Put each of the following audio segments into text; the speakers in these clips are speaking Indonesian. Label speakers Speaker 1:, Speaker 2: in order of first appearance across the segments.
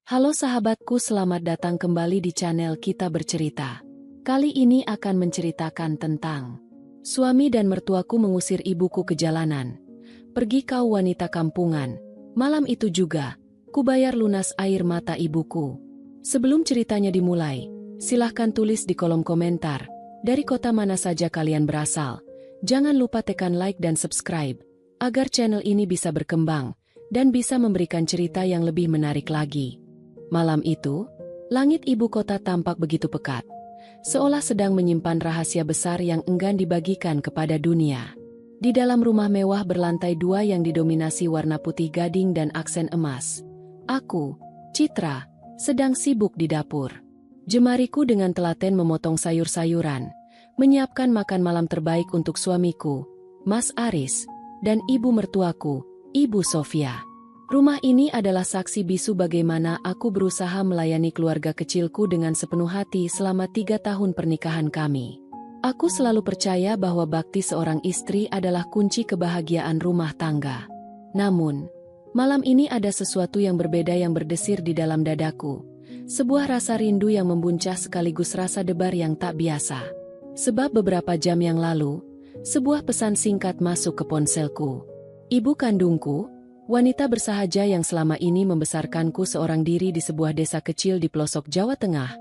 Speaker 1: Halo sahabatku, selamat datang kembali di channel Kita Bercerita. Kali ini akan menceritakan tentang suami dan mertuaku mengusir ibuku ke jalanan. Pergi kau wanita kampungan. Malam itu juga, ku bayar lunas air mata ibuku. Sebelum ceritanya dimulai, silahkan tulis di kolom komentar, dari kota mana saja kalian berasal. Jangan lupa tekan like dan subscribe, agar channel ini bisa berkembang, dan bisa memberikan cerita yang lebih menarik lagi. Malam itu, langit ibu kota tampak begitu pekat, seolah sedang menyimpan rahasia besar yang enggan dibagikan kepada dunia. Di dalam rumah mewah berlantai 2 yang didominasi warna putih gading dan aksen emas, aku, Citra, sedang sibuk di dapur. Jemariku dengan telaten memotong sayur-sayuran, menyiapkan makan malam terbaik untuk suamiku, Mas Aris, dan ibu mertuaku, Ibu Sofia. Rumah ini adalah saksi bisu bagaimana aku berusaha melayani keluarga kecilku dengan sepenuh hati selama 3 tahun pernikahan kami. Aku selalu percaya bahwa bakti seorang istri adalah kunci kebahagiaan rumah tangga. Namun, malam ini ada sesuatu yang berbeda yang berdesir di dalam dadaku. Sebuah rasa rindu yang membuncah sekaligus rasa debar yang tak biasa. Sebab beberapa jam yang lalu, sebuah pesan singkat masuk ke ponselku. Ibu kandungku, wanita bersahaja yang selama ini membesarkanku seorang diri di sebuah desa kecil di pelosok Jawa Tengah,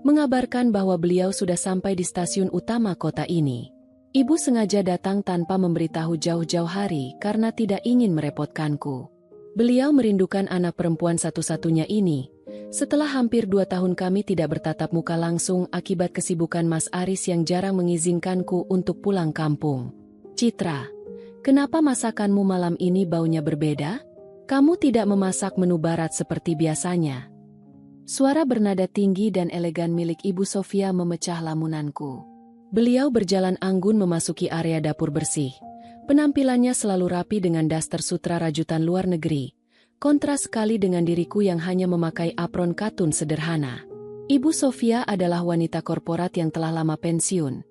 Speaker 1: mengabarkan bahwa beliau sudah sampai di stasiun utama kota ini. Ibu sengaja datang tanpa memberitahu jauh-jauh hari karena tidak ingin merepotkanku. Beliau merindukan anak perempuan satu-satunya ini, setelah hampir 2 tahun kami tidak bertatap muka langsung akibat kesibukan Mas Aris yang jarang mengizinkanku untuk pulang kampung. Citra, kenapa masakanmu malam ini baunya berbeda? Kamu tidak memasak menu barat seperti biasanya. Suara bernada tinggi dan elegan milik Ibu Sofia memecah lamunanku. Beliau berjalan anggun memasuki area dapur bersih. Penampilannya selalu rapi dengan daster sutra rajutan luar negeri. Kontras sekali dengan diriku yang hanya memakai apron katun sederhana. Ibu Sofia adalah wanita korporat yang telah lama pensiun.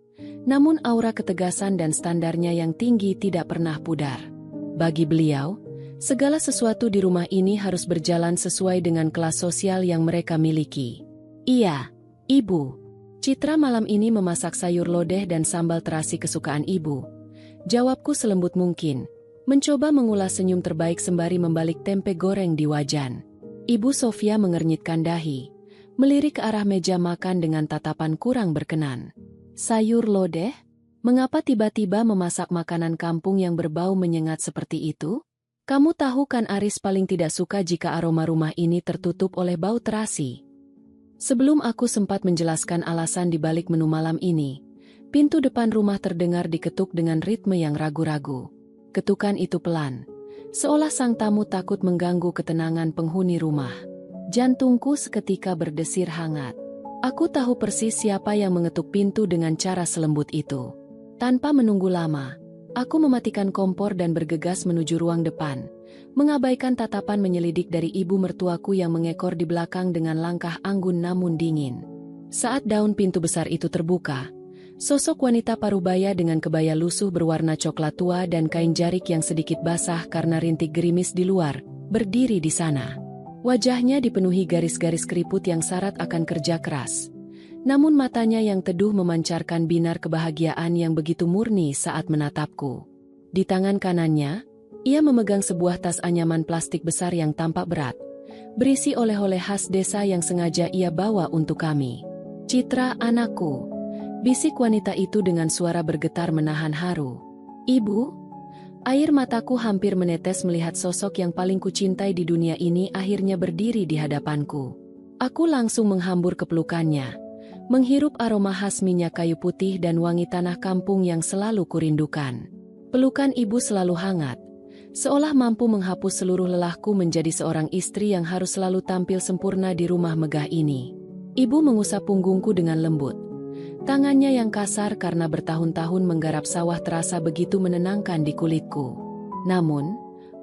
Speaker 1: Namun aura ketegasan dan standarnya yang tinggi tidak pernah pudar. Bagi beliau, segala sesuatu di rumah ini harus berjalan sesuai dengan kelas sosial yang mereka miliki. Iya, Ibu. Citra malam ini memasak sayur lodeh dan sambal terasi kesukaan Ibu. Jawabku selembut mungkin, mencoba mengulas senyum terbaik sembari membalik tempe goreng di wajan. Ibu Sofia mengernyitkan dahi, melirik ke arah meja makan dengan tatapan kurang berkenan. Sayur lodeh? Mengapa tiba-tiba memasak makanan kampung yang berbau menyengat seperti itu? Kamu tahu kan Aris paling tidak suka jika aroma rumah ini tertutup oleh bau terasi. Sebelum aku sempat menjelaskan alasan di balik menu malam ini, pintu depan rumah terdengar diketuk dengan ritme yang ragu-ragu. Ketukan itu pelan, seolah sang tamu takut mengganggu ketenangan penghuni rumah. Jantungku seketika berdesir hangat. Aku tahu persis siapa yang mengetuk pintu dengan cara selembut itu. Tanpa menunggu lama, aku mematikan kompor dan bergegas menuju ruang depan, mengabaikan tatapan menyelidik dari ibu mertuaku yang mengekor di belakang dengan langkah anggun namun dingin. Saat daun pintu besar itu terbuka, sosok wanita parubaya dengan kebaya lusuh berwarna coklat tua dan kain jarik yang sedikit basah karena rintik gerimis di luar, berdiri di sana. Wajahnya dipenuhi garis-garis keriput yang syarat akan kerja keras. Namun matanya yang teduh memancarkan binar kebahagiaan yang begitu murni saat menatapku. Di tangan kanannya, ia memegang sebuah tas anyaman plastik besar yang tampak berat, berisi oleh-oleh khas desa yang sengaja ia bawa untuk kami. Citra, anakku, bisik wanita itu dengan suara bergetar menahan haru. Ibu? Air mataku hampir menetes melihat sosok yang paling kucintai di dunia ini akhirnya berdiri di hadapanku. Aku langsung menghambur ke pelukannya, menghirup aroma khas minyak kayu putih dan wangi tanah kampung yang selalu kurindukan. Pelukan ibu selalu hangat, seolah mampu menghapus seluruh lelahku menjadi seorang istri yang harus selalu tampil sempurna di rumah megah ini. Ibu mengusap punggungku dengan lembut. Tangannya yang kasar karena bertahun-tahun menggarap sawah terasa begitu menenangkan di kulitku. Namun,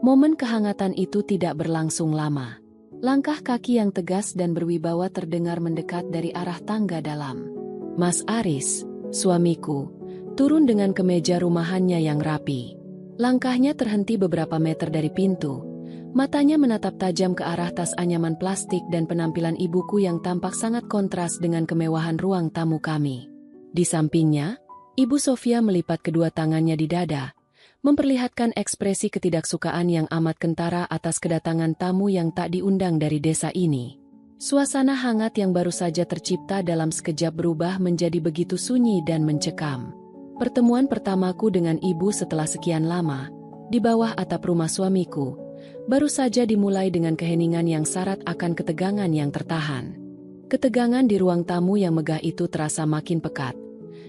Speaker 1: momen kehangatan itu tidak berlangsung lama. Langkah kaki yang tegas dan berwibawa terdengar mendekat dari arah tangga dalam. Mas Aris, suamiku, turun dengan kemeja rumahannya yang rapi. Langkahnya terhenti beberapa meter dari pintu, Matanya menatap tajam ke arah tas anyaman plastik dan penampilan ibuku yang tampak sangat kontras dengan kemewahan ruang tamu kami. Di sampingnya, Ibu Sofia melipat kedua tangannya di dada, memperlihatkan ekspresi ketidaksukaan yang amat kentara atas kedatangan tamu yang tak diundang dari desa ini. Suasana hangat yang baru saja tercipta dalam sekejap berubah menjadi begitu sunyi dan mencekam. Pertemuan pertamaku dengan ibu setelah sekian lama, di bawah atap rumah suamiku, baru saja dimulai dengan keheningan yang syarat akan ketegangan yang tertahan. Ketegangan di ruang tamu yang megah itu terasa makin pekat,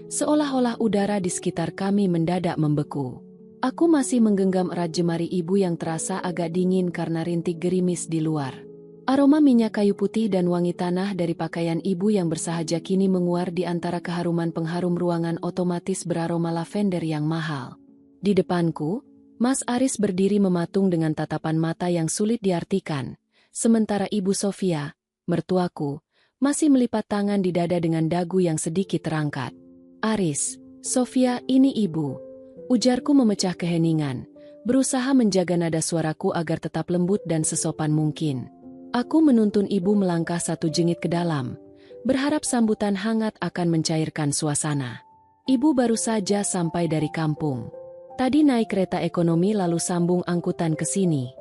Speaker 1: seolah-olah udara di sekitar kami mendadak membeku. Aku masih menggenggam erat jemari ibu yang terasa agak dingin karena rintik gerimis di luar. Aroma minyak kayu putih dan wangi tanah dari pakaian ibu yang bersahaja kini menguar di antara keharuman pengharum ruangan otomatis beraroma lavender yang mahal. Di depanku, Mas Aris berdiri mematung dengan tatapan mata yang sulit diartikan, sementara Ibu Sofia, mertuaku, masih melipat tangan di dada dengan dagu yang sedikit terangkat. "Aris, Sofia, ini ibu," ujarku memecah keheningan, berusaha menjaga nada suaraku agar tetap lembut dan sesopan mungkin. Aku menuntun ibu melangkah satu jengit ke dalam, berharap sambutan hangat akan mencairkan suasana. Ibu baru saja sampai dari kampung. Tadi naik kereta ekonomi lalu sambung angkutan ke sini.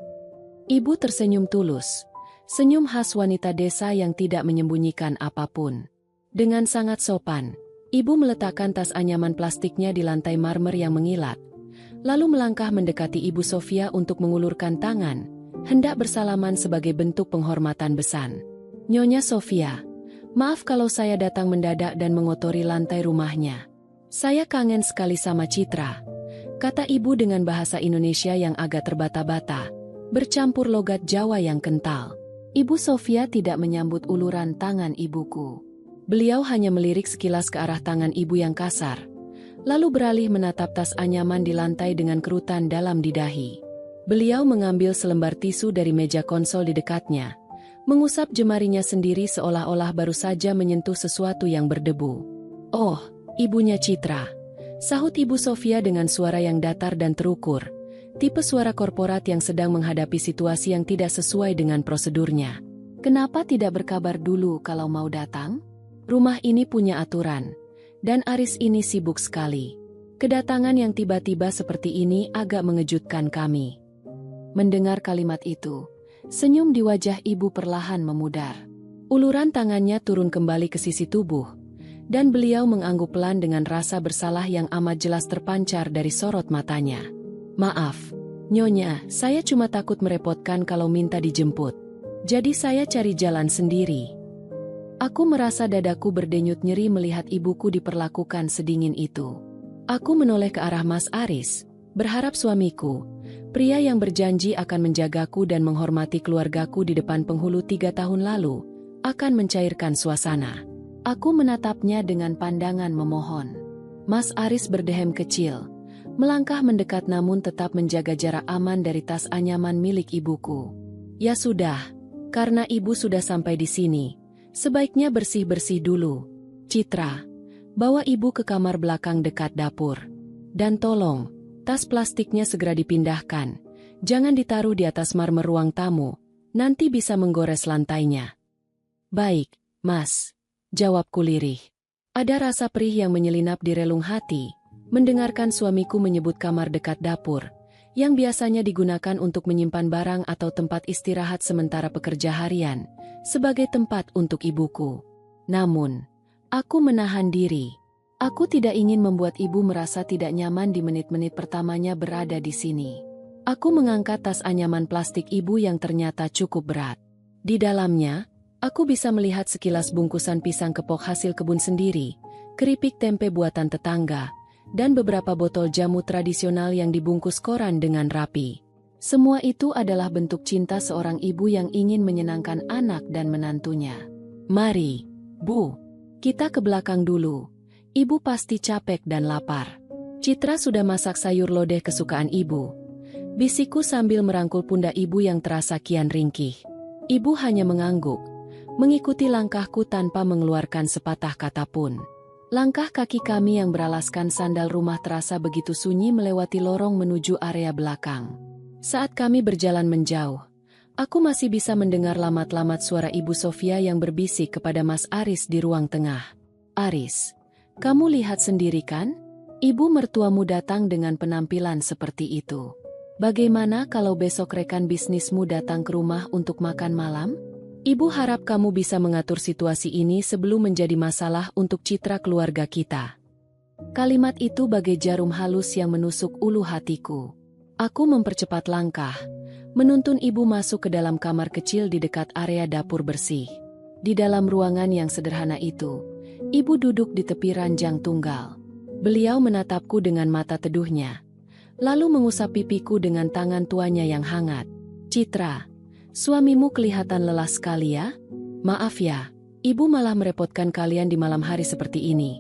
Speaker 1: Ibu tersenyum tulus, senyum khas wanita desa yang tidak menyembunyikan apapun. Dengan sangat sopan, ibu meletakkan tas anyaman plastiknya di lantai marmer yang mengilat, lalu melangkah mendekati Ibu Sofia untuk mengulurkan tangan, hendak bersalaman sebagai bentuk penghormatan besan. "Nyonya Sofia, maaf kalau saya datang mendadak dan mengotori lantai rumahnya. Saya kangen sekali sama Citra," kata ibu dengan bahasa Indonesia yang agak terbata-bata, bercampur logat Jawa yang kental. Ibu Sofia tidak menyambut uluran tangan ibuku. Beliau hanya melirik sekilas ke arah tangan ibu yang kasar, lalu beralih menatap tas anyaman di lantai dengan kerutan dalam di dahi. Beliau mengambil selembar tisu dari meja konsol di dekatnya, mengusap jemarinya sendiri seolah-olah baru saja menyentuh sesuatu yang berdebu. "Oh, ibunya Citra," sahut Ibu Sofia dengan suara yang datar dan terukur, tipe suara korporat yang sedang menghadapi situasi yang tidak sesuai dengan prosedurnya. "Kenapa tidak berkabar dulu kalau mau datang? Rumah ini punya aturan, dan Aris ini sibuk sekali. Kedatangan yang tiba-tiba seperti ini agak mengejutkan kami." Mendengar kalimat itu, senyum di wajah ibu perlahan memudar. Uluran tangannya turun kembali ke sisi tubuh, dan beliau mengangguk pelan dengan rasa bersalah yang amat jelas terpancar dari sorot matanya. "Maaf, Nyonya, saya cuma takut merepotkan kalau minta dijemput. Jadi saya cari jalan sendiri." Aku merasa dadaku berdenyut nyeri melihat ibuku diperlakukan sedingin itu. Aku menoleh ke arah Mas Aris, berharap suamiku, pria yang berjanji akan menjagaku dan menghormati keluargaku di depan penghulu 3 tahun lalu, akan mencairkan suasana. Aku menatapnya dengan pandangan memohon. Mas Aris berdehem kecil, melangkah mendekat namun tetap menjaga jarak aman dari tas anyaman milik ibuku. "Ya sudah, karena ibu sudah sampai di sini, sebaiknya bersih-bersih dulu. Citra, bawa ibu ke kamar belakang dekat dapur. Dan tolong, tas plastiknya segera dipindahkan. Jangan ditaruh di atas marmer ruang tamu, nanti bisa menggores lantainya." "Baik, Mas," jawabku lirih. Ada rasa perih yang menyelinap di relung hati, mendengarkan suamiku menyebut kamar dekat dapur, yang biasanya digunakan untuk menyimpan barang atau tempat istirahat sementara pekerja harian, sebagai tempat untuk ibuku. Namun, aku menahan diri. Aku tidak ingin membuat ibu merasa tidak nyaman di menit-menit pertamanya berada di sini. Aku mengangkat tas anyaman plastik ibu yang ternyata cukup berat. Di dalamnya, aku bisa melihat sekilas bungkusan pisang kepok hasil kebun sendiri, keripik tempe buatan tetangga, dan beberapa botol jamu tradisional yang dibungkus koran dengan rapi. Semua itu adalah bentuk cinta seorang ibu yang ingin menyenangkan anak dan menantunya. "Mari, Bu, kita ke belakang dulu. Ibu pasti capek dan lapar. Citra sudah masak sayur lodeh kesukaan ibu," bisikku sambil merangkul pundak ibu yang terasa kian ringkih. Ibu hanya mengangguk, mengikuti langkahku tanpa mengeluarkan sepatah kata pun. Langkah kaki kami yang beralaskan sandal rumah terasa begitu sunyi melewati lorong menuju area belakang. Saat kami berjalan menjauh, Aku masih bisa mendengar lamat-lamat suara Ibu Sofia yang berbisik kepada Mas Aris di ruang tengah. Aris, kamu lihat sendiri kan? Ibu mertuamu datang dengan penampilan seperti itu. Bagaimana kalau besok rekan bisnismu datang ke rumah untuk makan malam? Ibu harap kamu bisa mengatur situasi ini sebelum menjadi masalah untuk citra keluarga kita. Kalimat itu bagai jarum halus yang menusuk ulu hatiku. Aku mempercepat langkah, menuntun ibu masuk ke dalam kamar kecil di dekat area dapur bersih. Di dalam ruangan yang sederhana itu, ibu duduk di tepi ranjang tunggal. Beliau menatapku dengan mata teduhnya, lalu mengusap pipiku dengan tangan tuanya yang hangat. Citra, suamimu kelihatan lelah sekali ya? Maaf ya, ibu malah merepotkan kalian di malam hari seperti ini.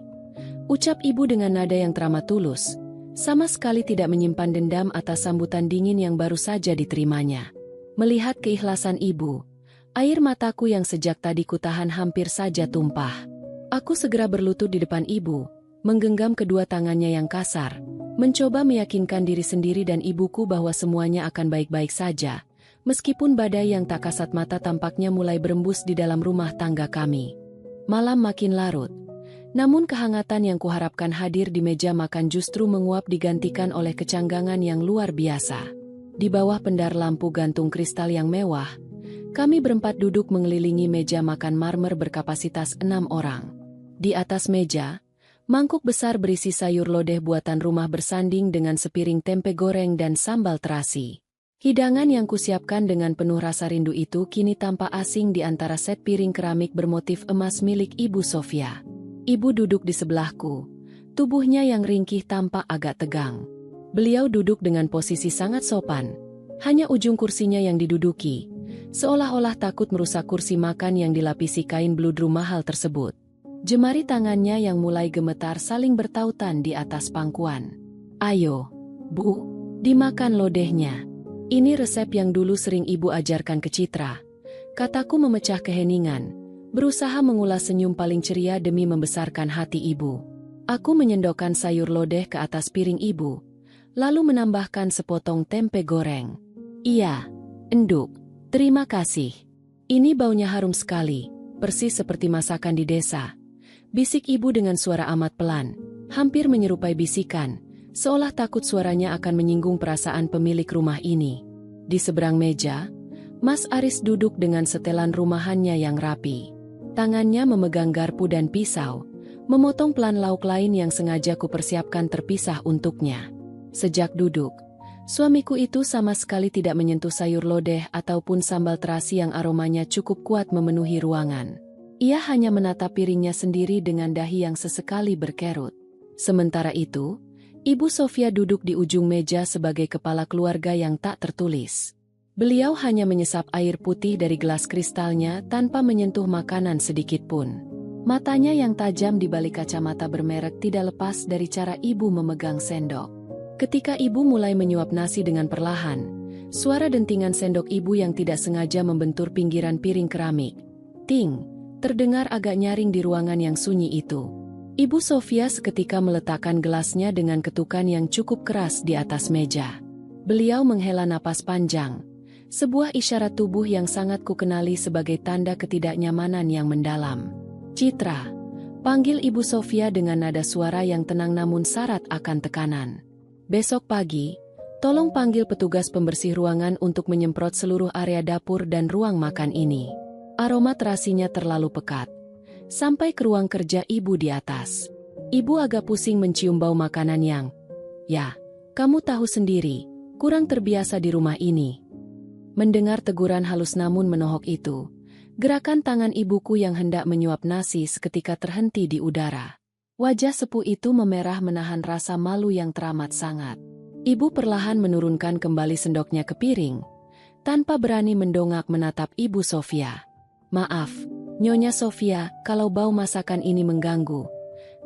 Speaker 1: Ucap ibu dengan nada yang teramat tulus, sama sekali tidak menyimpan dendam atas sambutan dingin yang baru saja diterimanya. Melihat keikhlasan ibu, air mataku yang sejak tadi kutahan hampir saja tumpah. Aku segera berlutut di depan ibu, menggenggam kedua tangannya yang kasar, mencoba meyakinkan diri sendiri dan ibuku bahwa semuanya akan baik-baik saja, meskipun badai yang tak kasat mata tampaknya mulai berembus di dalam rumah tangga kami. Malam makin larut. Namun kehangatan yang kuharapkan hadir di meja makan justru menguap digantikan oleh kecanggangan yang luar biasa. Di bawah pendar lampu gantung kristal yang mewah, kami berempat duduk mengelilingi meja makan marmer berkapasitas 6 orang. Di atas meja, mangkuk besar berisi sayur lodeh buatan rumah bersanding dengan sepiring tempe goreng dan sambal terasi. Hidangan yang kusiapkan dengan penuh rasa rindu itu kini tampak asing di antara set piring keramik bermotif emas milik Ibu Sofia. Ibu duduk di sebelahku, tubuhnya yang ringkih tampak agak tegang. Beliau duduk dengan posisi sangat sopan, hanya ujung kursinya yang diduduki, seolah-olah takut merusak kursi makan yang dilapisi kain bludru mahal tersebut. Jemari tangannya yang mulai gemetar saling bertautan di atas pangkuan. Ayo, Bu, dimakan lodehnya. Ini resep yang dulu sering ibu ajarkan ke Citra. Kataku memecah keheningan, berusaha mengulas senyum paling ceria demi membesarkan hati ibu. Aku menyendokkan sayur lodeh ke atas piring ibu, lalu menambahkan sepotong tempe goreng. Iya, enduk, terima kasih. Ini baunya harum sekali, persis seperti masakan di desa. Bisik ibu dengan suara amat pelan, hampir menyerupai bisikan, seolah takut suaranya akan menyinggung perasaan pemilik rumah ini. Di seberang meja, Mas Aris duduk dengan setelan rumahannya yang rapi. Tangannya memegang garpu dan pisau, memotong pelan lauk lain yang sengaja kupersiapkan terpisah untuknya. Sejak duduk, suamiku itu sama sekali tidak menyentuh sayur lodeh ataupun sambal terasi yang aromanya cukup kuat memenuhi ruangan. Ia hanya menatap piringnya sendiri dengan dahi yang sesekali berkerut. Sementara itu, Ibu Sofia duduk di ujung meja sebagai kepala keluarga yang tak tertulis. Beliau hanya menyesap air putih dari gelas kristalnya tanpa menyentuh makanan sedikit pun. Matanya yang tajam di balik kacamata bermerek tidak lepas dari cara ibu memegang sendok. Ketika ibu mulai menyuap nasi dengan perlahan, suara dentingan sendok ibu yang tidak sengaja membentur pinggiran piring keramik. Ting, terdengar agak nyaring di ruangan yang sunyi itu. Ibu Sofia seketika meletakkan gelasnya dengan ketukan yang cukup keras di atas meja. Beliau menghela napas panjang. Sebuah isyarat tubuh yang sangat kukenali sebagai tanda ketidaknyamanan yang mendalam. Citra, panggil Ibu Sofia dengan nada suara yang tenang namun syarat akan tekanan. Besok pagi, tolong panggil petugas pembersih ruangan untuk menyemprot seluruh area dapur dan ruang makan ini. Aroma terasinya terlalu pekat. Sampai ke ruang kerja ibu di atas. Ibu agak pusing mencium bau makanan yang, ya, kamu tahu sendiri, kurang terbiasa di rumah ini. Mendengar teguran halus namun menohok itu, gerakan tangan ibuku yang hendak menyuap nasi seketika terhenti di udara. Wajah sepuh itu memerah menahan rasa malu yang teramat sangat. Ibu perlahan menurunkan kembali sendoknya ke piring, tanpa berani mendongak menatap Ibu Sofia. Maaf, Nyonya Sofia, kalau bau masakan ini mengganggu,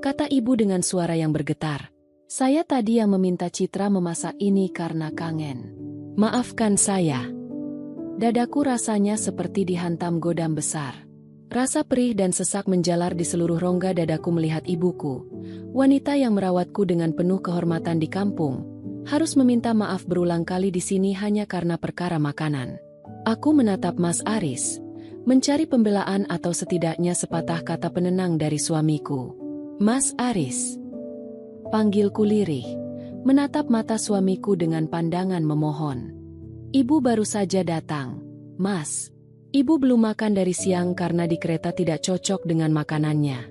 Speaker 1: kata ibu dengan suara yang bergetar. Saya tadi yang meminta Citra memasak ini karena kangen. Maafkan saya. Dadaku rasanya seperti dihantam godam besar. Rasa perih dan sesak menjalar di seluruh rongga dadaku melihat ibuku, wanita yang merawatku dengan penuh kehormatan di kampung, harus meminta maaf berulang kali di sini hanya karena perkara makanan. Aku menatap Mas Aris, mencari pembelaan atau setidaknya sepatah kata penenang dari suamiku. Mas Aris, panggilku lirih, menatap mata suamiku dengan pandangan memohon. Ibu baru saja datang, Mas. Ibu belum makan dari siang karena di kereta tidak cocok dengan makanannya.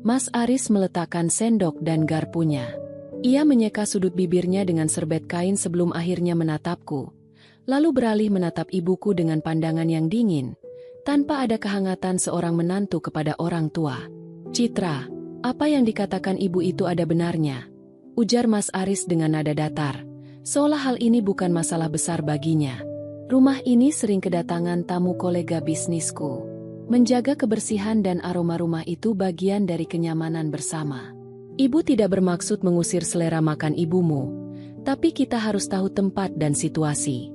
Speaker 1: Mas Aris meletakkan sendok dan garpunya. Ia menyeka sudut bibirnya dengan serbet kain sebelum akhirnya menatapku, lalu beralih menatap ibuku dengan pandangan yang dingin, tanpa ada kehangatan seorang menantu kepada orang tua. Citra, apa yang dikatakan ibu itu ada benarnya, ujar Mas Aris dengan nada datar, seolah hal ini bukan masalah besar baginya. Rumah ini sering kedatangan tamu kolega bisnisku. Menjaga kebersihan dan aroma rumah itu bagian dari kenyamanan bersama. Ibu tidak bermaksud mengusir selera makan ibumu, tapi kita harus tahu tempat dan situasi.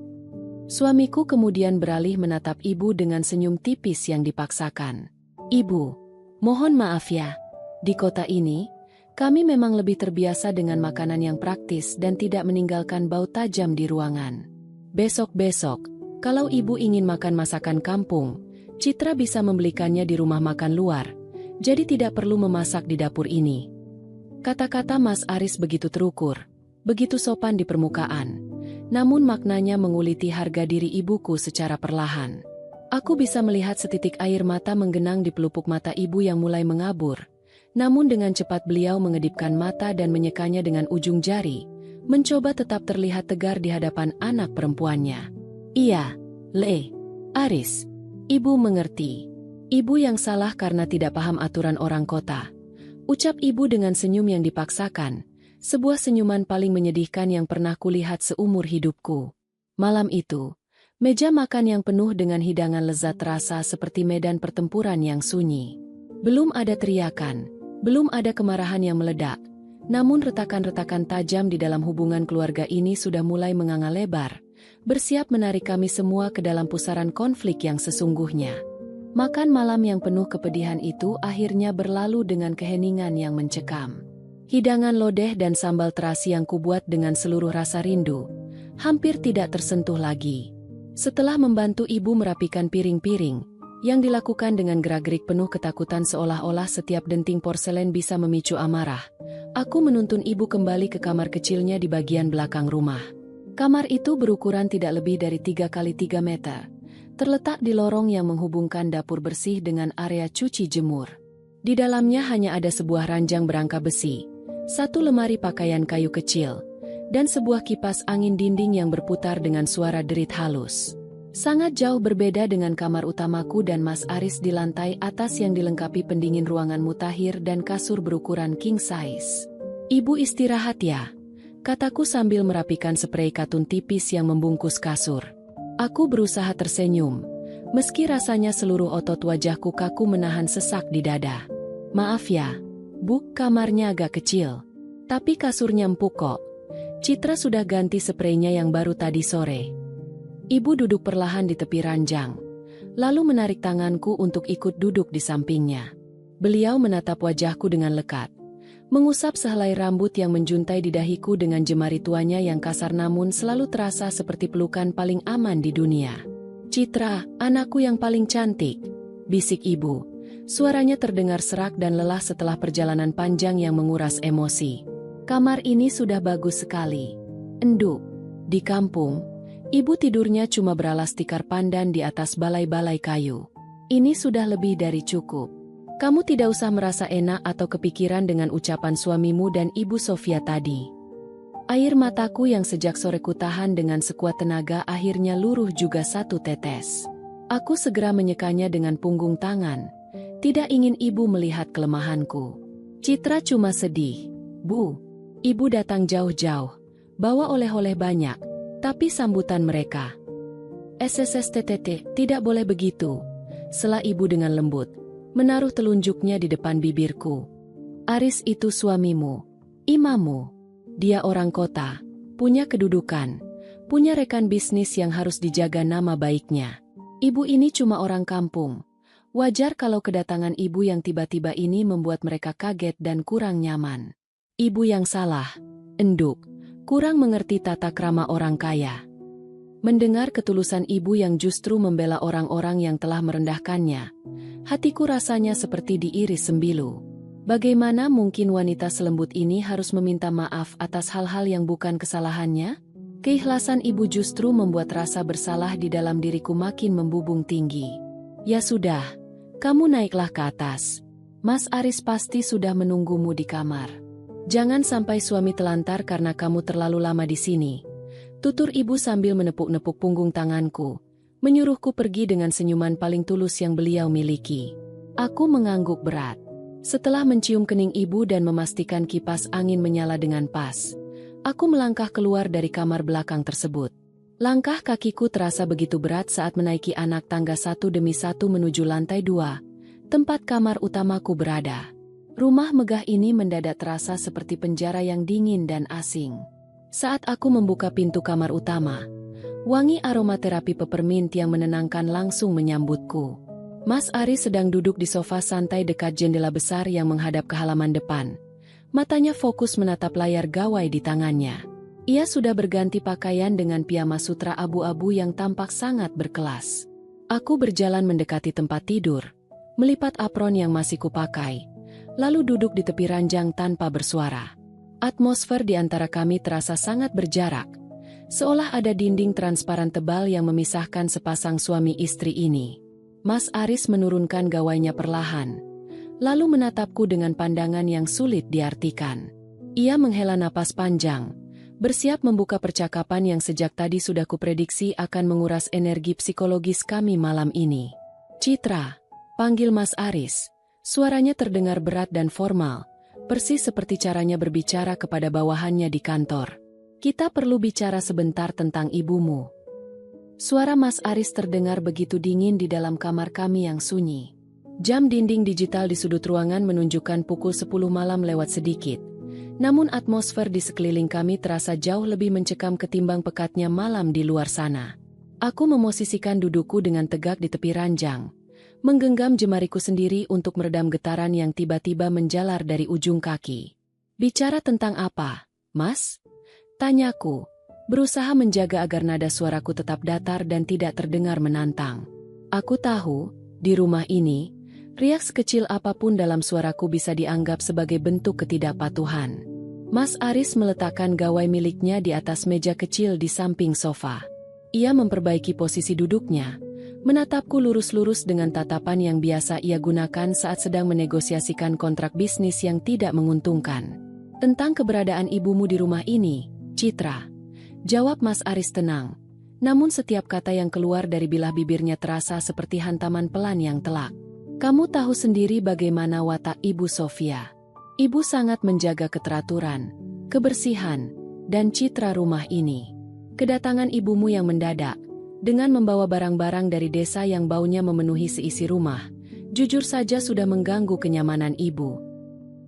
Speaker 1: Suamiku kemudian beralih menatap ibu dengan senyum tipis yang dipaksakan. Ibu, mohon maaf ya. Di kota ini, kami memang lebih terbiasa dengan makanan yang praktis dan tidak meninggalkan bau tajam di ruangan. Besok-besok, kalau ibu ingin makan masakan kampung, Citra bisa membelikannya di rumah makan luar, jadi tidak perlu memasak di dapur ini. Kata-kata Mas Aris begitu terukur, begitu sopan di permukaan, namun maknanya menguliti harga diri ibuku secara perlahan. Aku bisa melihat setitik air mata menggenang di pelupuk mata ibu yang mulai mengabur, namun dengan cepat beliau mengedipkan mata dan menyekanya dengan ujung jari, mencoba tetap terlihat tegar di hadapan anak perempuannya. Iya, Aris. Ibu mengerti. Ibu yang salah karena tidak paham aturan orang kota. Ucap ibu dengan senyum yang dipaksakan, sebuah senyuman paling menyedihkan yang pernah kulihat seumur hidupku. Malam itu, meja makan yang penuh dengan hidangan lezat terasa seperti medan pertempuran yang sunyi. Belum ada teriakan, belum ada kemarahan yang meledak, namun retakan-retakan tajam di dalam hubungan keluarga ini sudah mulai menganga lebar, bersiap menarik kami semua ke dalam pusaran konflik yang sesungguhnya. Makan malam yang penuh kepedihan itu akhirnya berlalu dengan keheningan yang mencekam. Hidangan lodeh dan sambal terasi yang kubuat dengan seluruh rasa rindu, hampir tidak tersentuh lagi. Setelah membantu ibu merapikan piring-piring, yang dilakukan dengan gerak-gerik penuh ketakutan seolah-olah setiap denting porselen bisa memicu amarah, aku menuntun ibu kembali ke kamar kecilnya di bagian belakang rumah. Kamar itu berukuran tidak lebih dari 3 kali 3 meter. Terletak di lorong yang menghubungkan dapur bersih dengan area cuci jemur. Di dalamnya hanya ada sebuah ranjang berangka besi, satu lemari pakaian kayu kecil, dan sebuah kipas angin dinding yang berputar dengan suara derit halus. Sangat jauh berbeda dengan kamar utamaku dan Mas Aris di lantai atas yang dilengkapi pendingin ruangan mutakhir dan kasur berukuran king size. Ibu istirahat ya, kataku sambil merapikan sprei katun tipis yang membungkus kasur. Aku berusaha tersenyum, meski rasanya seluruh otot wajahku kaku menahan sesak di dada. Maaf ya, Bu, kamarnya agak kecil, tapi kasurnya empuk kok. Citra sudah ganti spraynya yang baru tadi sore. Ibu duduk perlahan di tepi ranjang, lalu menarik tanganku untuk ikut duduk di sampingnya. Beliau menatap wajahku dengan lekat, mengusap sehelai rambut yang menjuntai di dahiku dengan jemari tuanya yang kasar namun selalu terasa seperti pelukan paling aman di dunia. Citra, anakku yang paling cantik, bisik ibu. Suaranya terdengar serak dan lelah setelah perjalanan panjang yang menguras emosi. Kamar ini sudah bagus sekali. Enduk. Di kampung, ibu tidurnya cuma beralas tikar pandan di atas balai-balai kayu. Ini sudah lebih dari cukup. Kamu tidak usah merasa enak atau kepikiran dengan ucapan suamimu dan Ibu Sofia tadi. Air mataku yang sejak sore kutahan dengan sekuat tenaga akhirnya luruh juga satu tetes. Aku segera menyekanya dengan punggung tangan. Tidak ingin ibu melihat kelemahanku. Citra cuma sedih. Bu, ibu datang jauh-jauh, bawa oleh-oleh banyak, tapi sambutan mereka. SSSTTT, tidak boleh begitu. Sela ibu dengan lembut, menaruh telunjuknya di depan bibirku. Aris itu suamimu, imamu. Dia orang kota, punya kedudukan, punya rekan bisnis yang harus dijaga nama baiknya. Ibu ini cuma orang kampung. Wajar kalau kedatangan ibu yang tiba-tiba ini membuat mereka kaget dan kurang nyaman. Ibu yang salah, enduk, kurang mengerti tata krama orang kaya. Mendengar ketulusan ibu yang justru membela orang-orang yang telah merendahkannya, hatiku rasanya seperti diiris sembilu. Bagaimana mungkin wanita selembut ini harus meminta maaf atas hal-hal yang bukan kesalahannya? Keikhlasan ibu justru membuat rasa bersalah di dalam diriku makin membubung tinggi. Ya sudah, kamu naiklah ke atas. Mas Aris pasti sudah menunggumu di kamar. Jangan sampai suami telantar karena kamu terlalu lama di sini. Tutur ibu sambil menepuk-nepuk punggung tanganku, menyuruhku pergi dengan senyuman paling tulus yang beliau miliki. Aku mengangguk berat. Setelah mencium kening ibu dan memastikan kipas angin menyala dengan pas, aku melangkah keluar dari kamar belakang tersebut. Langkah kakiku terasa begitu berat saat menaiki anak tangga satu demi satu menuju lantai 2, tempat kamar utamaku berada. Rumah megah ini mendadak terasa seperti penjara yang dingin dan asing. Saat aku membuka pintu kamar utama, wangi aromaterapi peppermint yang menenangkan langsung menyambutku. Mas Aris sedang duduk di sofa santai dekat jendela besar yang menghadap ke halaman depan. Matanya fokus menatap layar gawai di tangannya. Ia sudah berganti pakaian dengan piyama sutra abu-abu yang tampak sangat berkelas. Aku berjalan mendekati tempat tidur, melipat apron yang masih kupakai, lalu duduk di tepi ranjang tanpa bersuara. Atmosfer di antara kami terasa sangat berjarak, seolah ada dinding transparan tebal yang memisahkan sepasang suami istri ini. Mas Aris menurunkan gawainya perlahan, lalu menatapku dengan pandangan yang sulit diartikan. Ia menghela napas panjang, bersiap membuka percakapan yang sejak tadi sudah kuprediksi akan menguras energi psikologis kami malam ini. "Citra," panggil Mas Aris. Suaranya terdengar berat dan formal, persis seperti caranya berbicara kepada bawahannya di kantor. "Kita perlu bicara sebentar tentang ibumu." Suara Mas Aris terdengar begitu dingin di dalam kamar kami yang sunyi. Jam dinding digital di sudut ruangan menunjukkan pukul 10 malam lewat sedikit. Namun atmosfer di sekeliling kami terasa jauh lebih mencekam ketimbang pekatnya malam di luar sana. Aku memosisikan dudukku dengan tegak di tepi ranjang, menggenggam jemariku sendiri untuk meredam getaran yang tiba-tiba menjalar dari ujung kaki. "Bicara tentang apa, Mas?" tanyaku, berusaha menjaga agar nada suaraku tetap datar dan tidak terdengar menantang. Aku tahu, di rumah ini, riak sekecil apapun dalam suaraku bisa dianggap sebagai bentuk ketidakpatuhan. Mas Aris meletakkan gawai miliknya di atas meja kecil di samping sofa. Ia memperbaiki posisi duduknya, menatapku lurus-lurus dengan tatapan yang biasa ia gunakan saat sedang menegosiasikan kontrak bisnis yang tidak menguntungkan. "Tentang keberadaan ibumu di rumah ini, Citra," jawab Mas Aris tenang. Namun setiap kata yang keluar dari bilah bibirnya terasa seperti hantaman pelan yang telak. "Kamu tahu sendiri bagaimana watak Ibu Sofia. Ibu sangat menjaga keteraturan, kebersihan, dan citra rumah ini. Kedatangan ibumu yang mendadak, dengan membawa barang-barang dari desa yang baunya memenuhi seisi rumah, jujur saja sudah mengganggu kenyamanan ibu."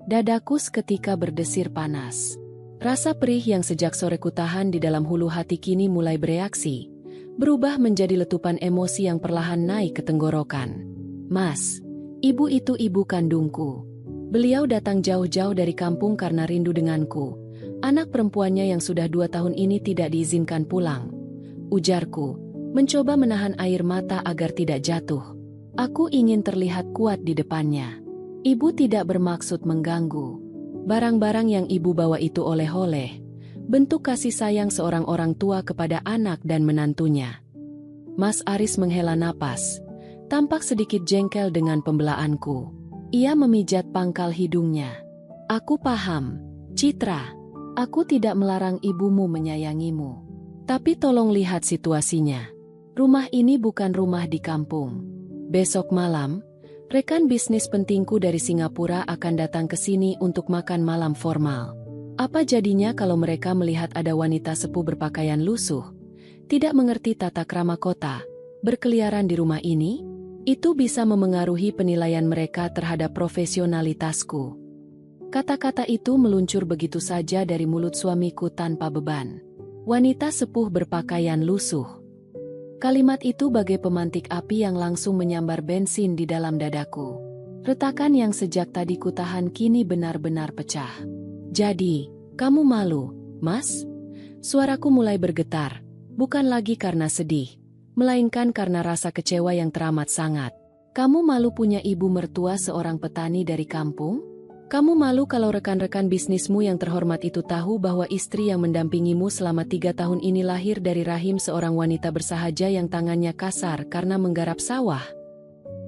Speaker 1: Dadaku seketika berdesir panas. Rasa perih yang sejak sore kutahan di dalam hulu hati kini mulai bereaksi, berubah menjadi letupan emosi yang perlahan naik ke tenggorokan. "Mas, ibu itu ibu kandungku. Beliau datang jauh-jauh dari kampung karena rindu denganku. Anak perempuannya yang sudah 2 tahun ini tidak diizinkan pulang," ujarku, mencoba menahan air mata agar tidak jatuh. Aku ingin terlihat kuat di depannya. "Ibu tidak bermaksud mengganggu. Barang-barang yang ibu bawa itu oleh-oleh, bentuk kasih sayang seorang orang tua kepada anak dan menantunya." Mas Aris menghela napas, tampak sedikit jengkel dengan pembelaanku. Ia memijat pangkal hidungnya. "Aku paham, Citra. Aku tidak melarang ibumu menyayangimu. Tapi tolong lihat situasinya. Rumah ini bukan rumah di kampung. Besok malam, rekan bisnis pentingku dari Singapura akan datang ke sini untuk makan malam formal. Apa jadinya kalau mereka melihat ada wanita sepuh berpakaian lusuh, tidak mengerti tata krama kota, berkeliaran di rumah ini? Itu bisa memengaruhi penilaian mereka terhadap profesionalitasku." Kata-kata itu meluncur begitu saja dari mulut suamiku tanpa beban. "Wanita sepuh berpakaian lusuh." Kalimat itu bagai pemantik api yang langsung menyambar bensin di dalam dadaku. Retakan yang sejak tadi kutahan kini benar-benar pecah. "Jadi, kamu malu, Mas?" Suaraku mulai bergetar, Bukan lagi karena sedih, melainkan karena rasa kecewa yang teramat sangat. Kamu malu punya ibu mertua seorang petani dari kampung? Kamu malu kalau rekan-rekan bisnismu yang terhormat itu tahu bahwa istri yang mendampingimu selama 3 tahun ini lahir dari rahim seorang wanita bersahaja yang tangannya kasar karena menggarap sawah?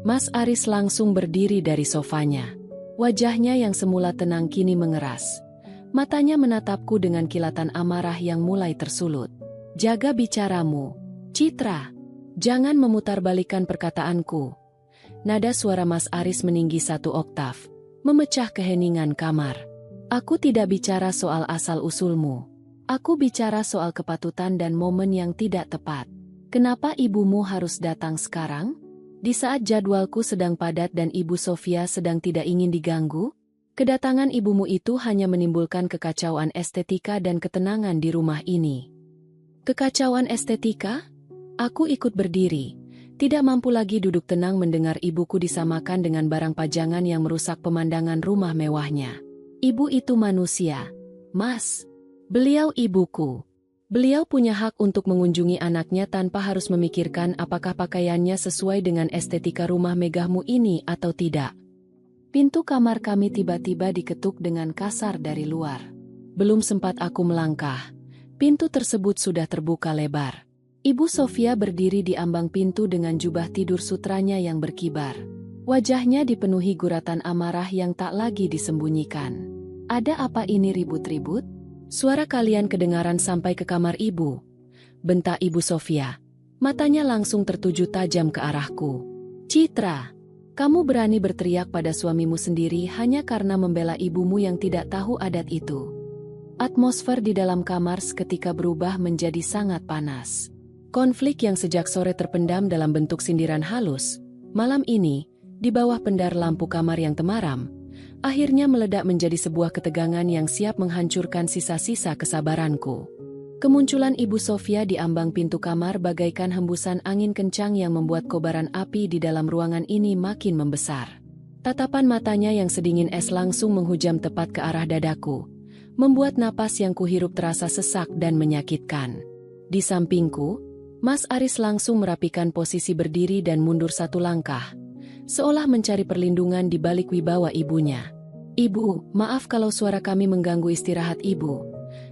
Speaker 1: Mas Aris langsung berdiri dari sofanya. Wajahnya yang semula tenang kini mengeras. Matanya menatapku dengan kilatan amarah yang mulai tersulut. Jaga bicaramu, Citra. Jangan memutarbalikkan perkataanku. Nada suara Mas Aris meninggi 1 oktav, memecah keheningan kamar. Aku tidak bicara soal asal-usulmu. Aku bicara soal kepatutan dan momen yang tidak tepat. Kenapa ibumu harus datang sekarang? Di saat jadwalku sedang padat dan Ibu Sofia sedang tidak ingin diganggu? Kedatangan ibumu itu hanya menimbulkan kekacauan estetika dan ketenangan di rumah ini. Kekacauan estetika? Aku ikut berdiri. Tidak mampu lagi duduk tenang mendengar ibuku disamakan dengan barang pajangan yang merusak pemandangan rumah mewahnya. Ibu itu manusia, Mas. Beliau ibuku. Beliau punya hak untuk mengunjungi anaknya tanpa harus memikirkan apakah pakaiannya sesuai dengan estetika rumah megahmu ini atau tidak. Pintu kamar kami tiba-tiba diketuk dengan kasar dari luar. Belum sempat aku melangkah, pintu tersebut sudah terbuka lebar. Ibu Sofia berdiri di ambang pintu dengan jubah tidur sutranya yang berkibar. Wajahnya dipenuhi guratan amarah yang tak lagi disembunyikan. Ada apa ini ribut-ribut? Suara kalian kedengaran sampai ke kamar ibu. Bentak Ibu Sofia. Matanya langsung tertuju tajam ke arahku. Citra, kamu berani berteriak pada suamimu sendiri hanya karena membela ibumu yang tidak tahu adat itu. Atmosfer di dalam kamar seketika berubah menjadi sangat panas. Konflik yang sejak sore terpendam dalam bentuk sindiran halus, malam ini, di bawah pendar lampu kamar yang temaram, akhirnya meledak menjadi sebuah ketegangan yang siap menghancurkan sisa-sisa kesabaranku. Kemunculan Ibu Sofia di ambang pintu kamar bagaikan hembusan angin kencang yang membuat kobaran api di dalam ruangan ini makin membesar. Tatapan matanya yang sedingin es langsung menghujam tepat ke arah dadaku, membuat napas yang kuhirup terasa sesak dan menyakitkan. Di sampingku, Mas Aris langsung merapikan posisi berdiri dan mundur 1 langkah, seolah mencari perlindungan di balik wibawa ibunya. Ibu, maaf kalau suara kami mengganggu istirahat ibu,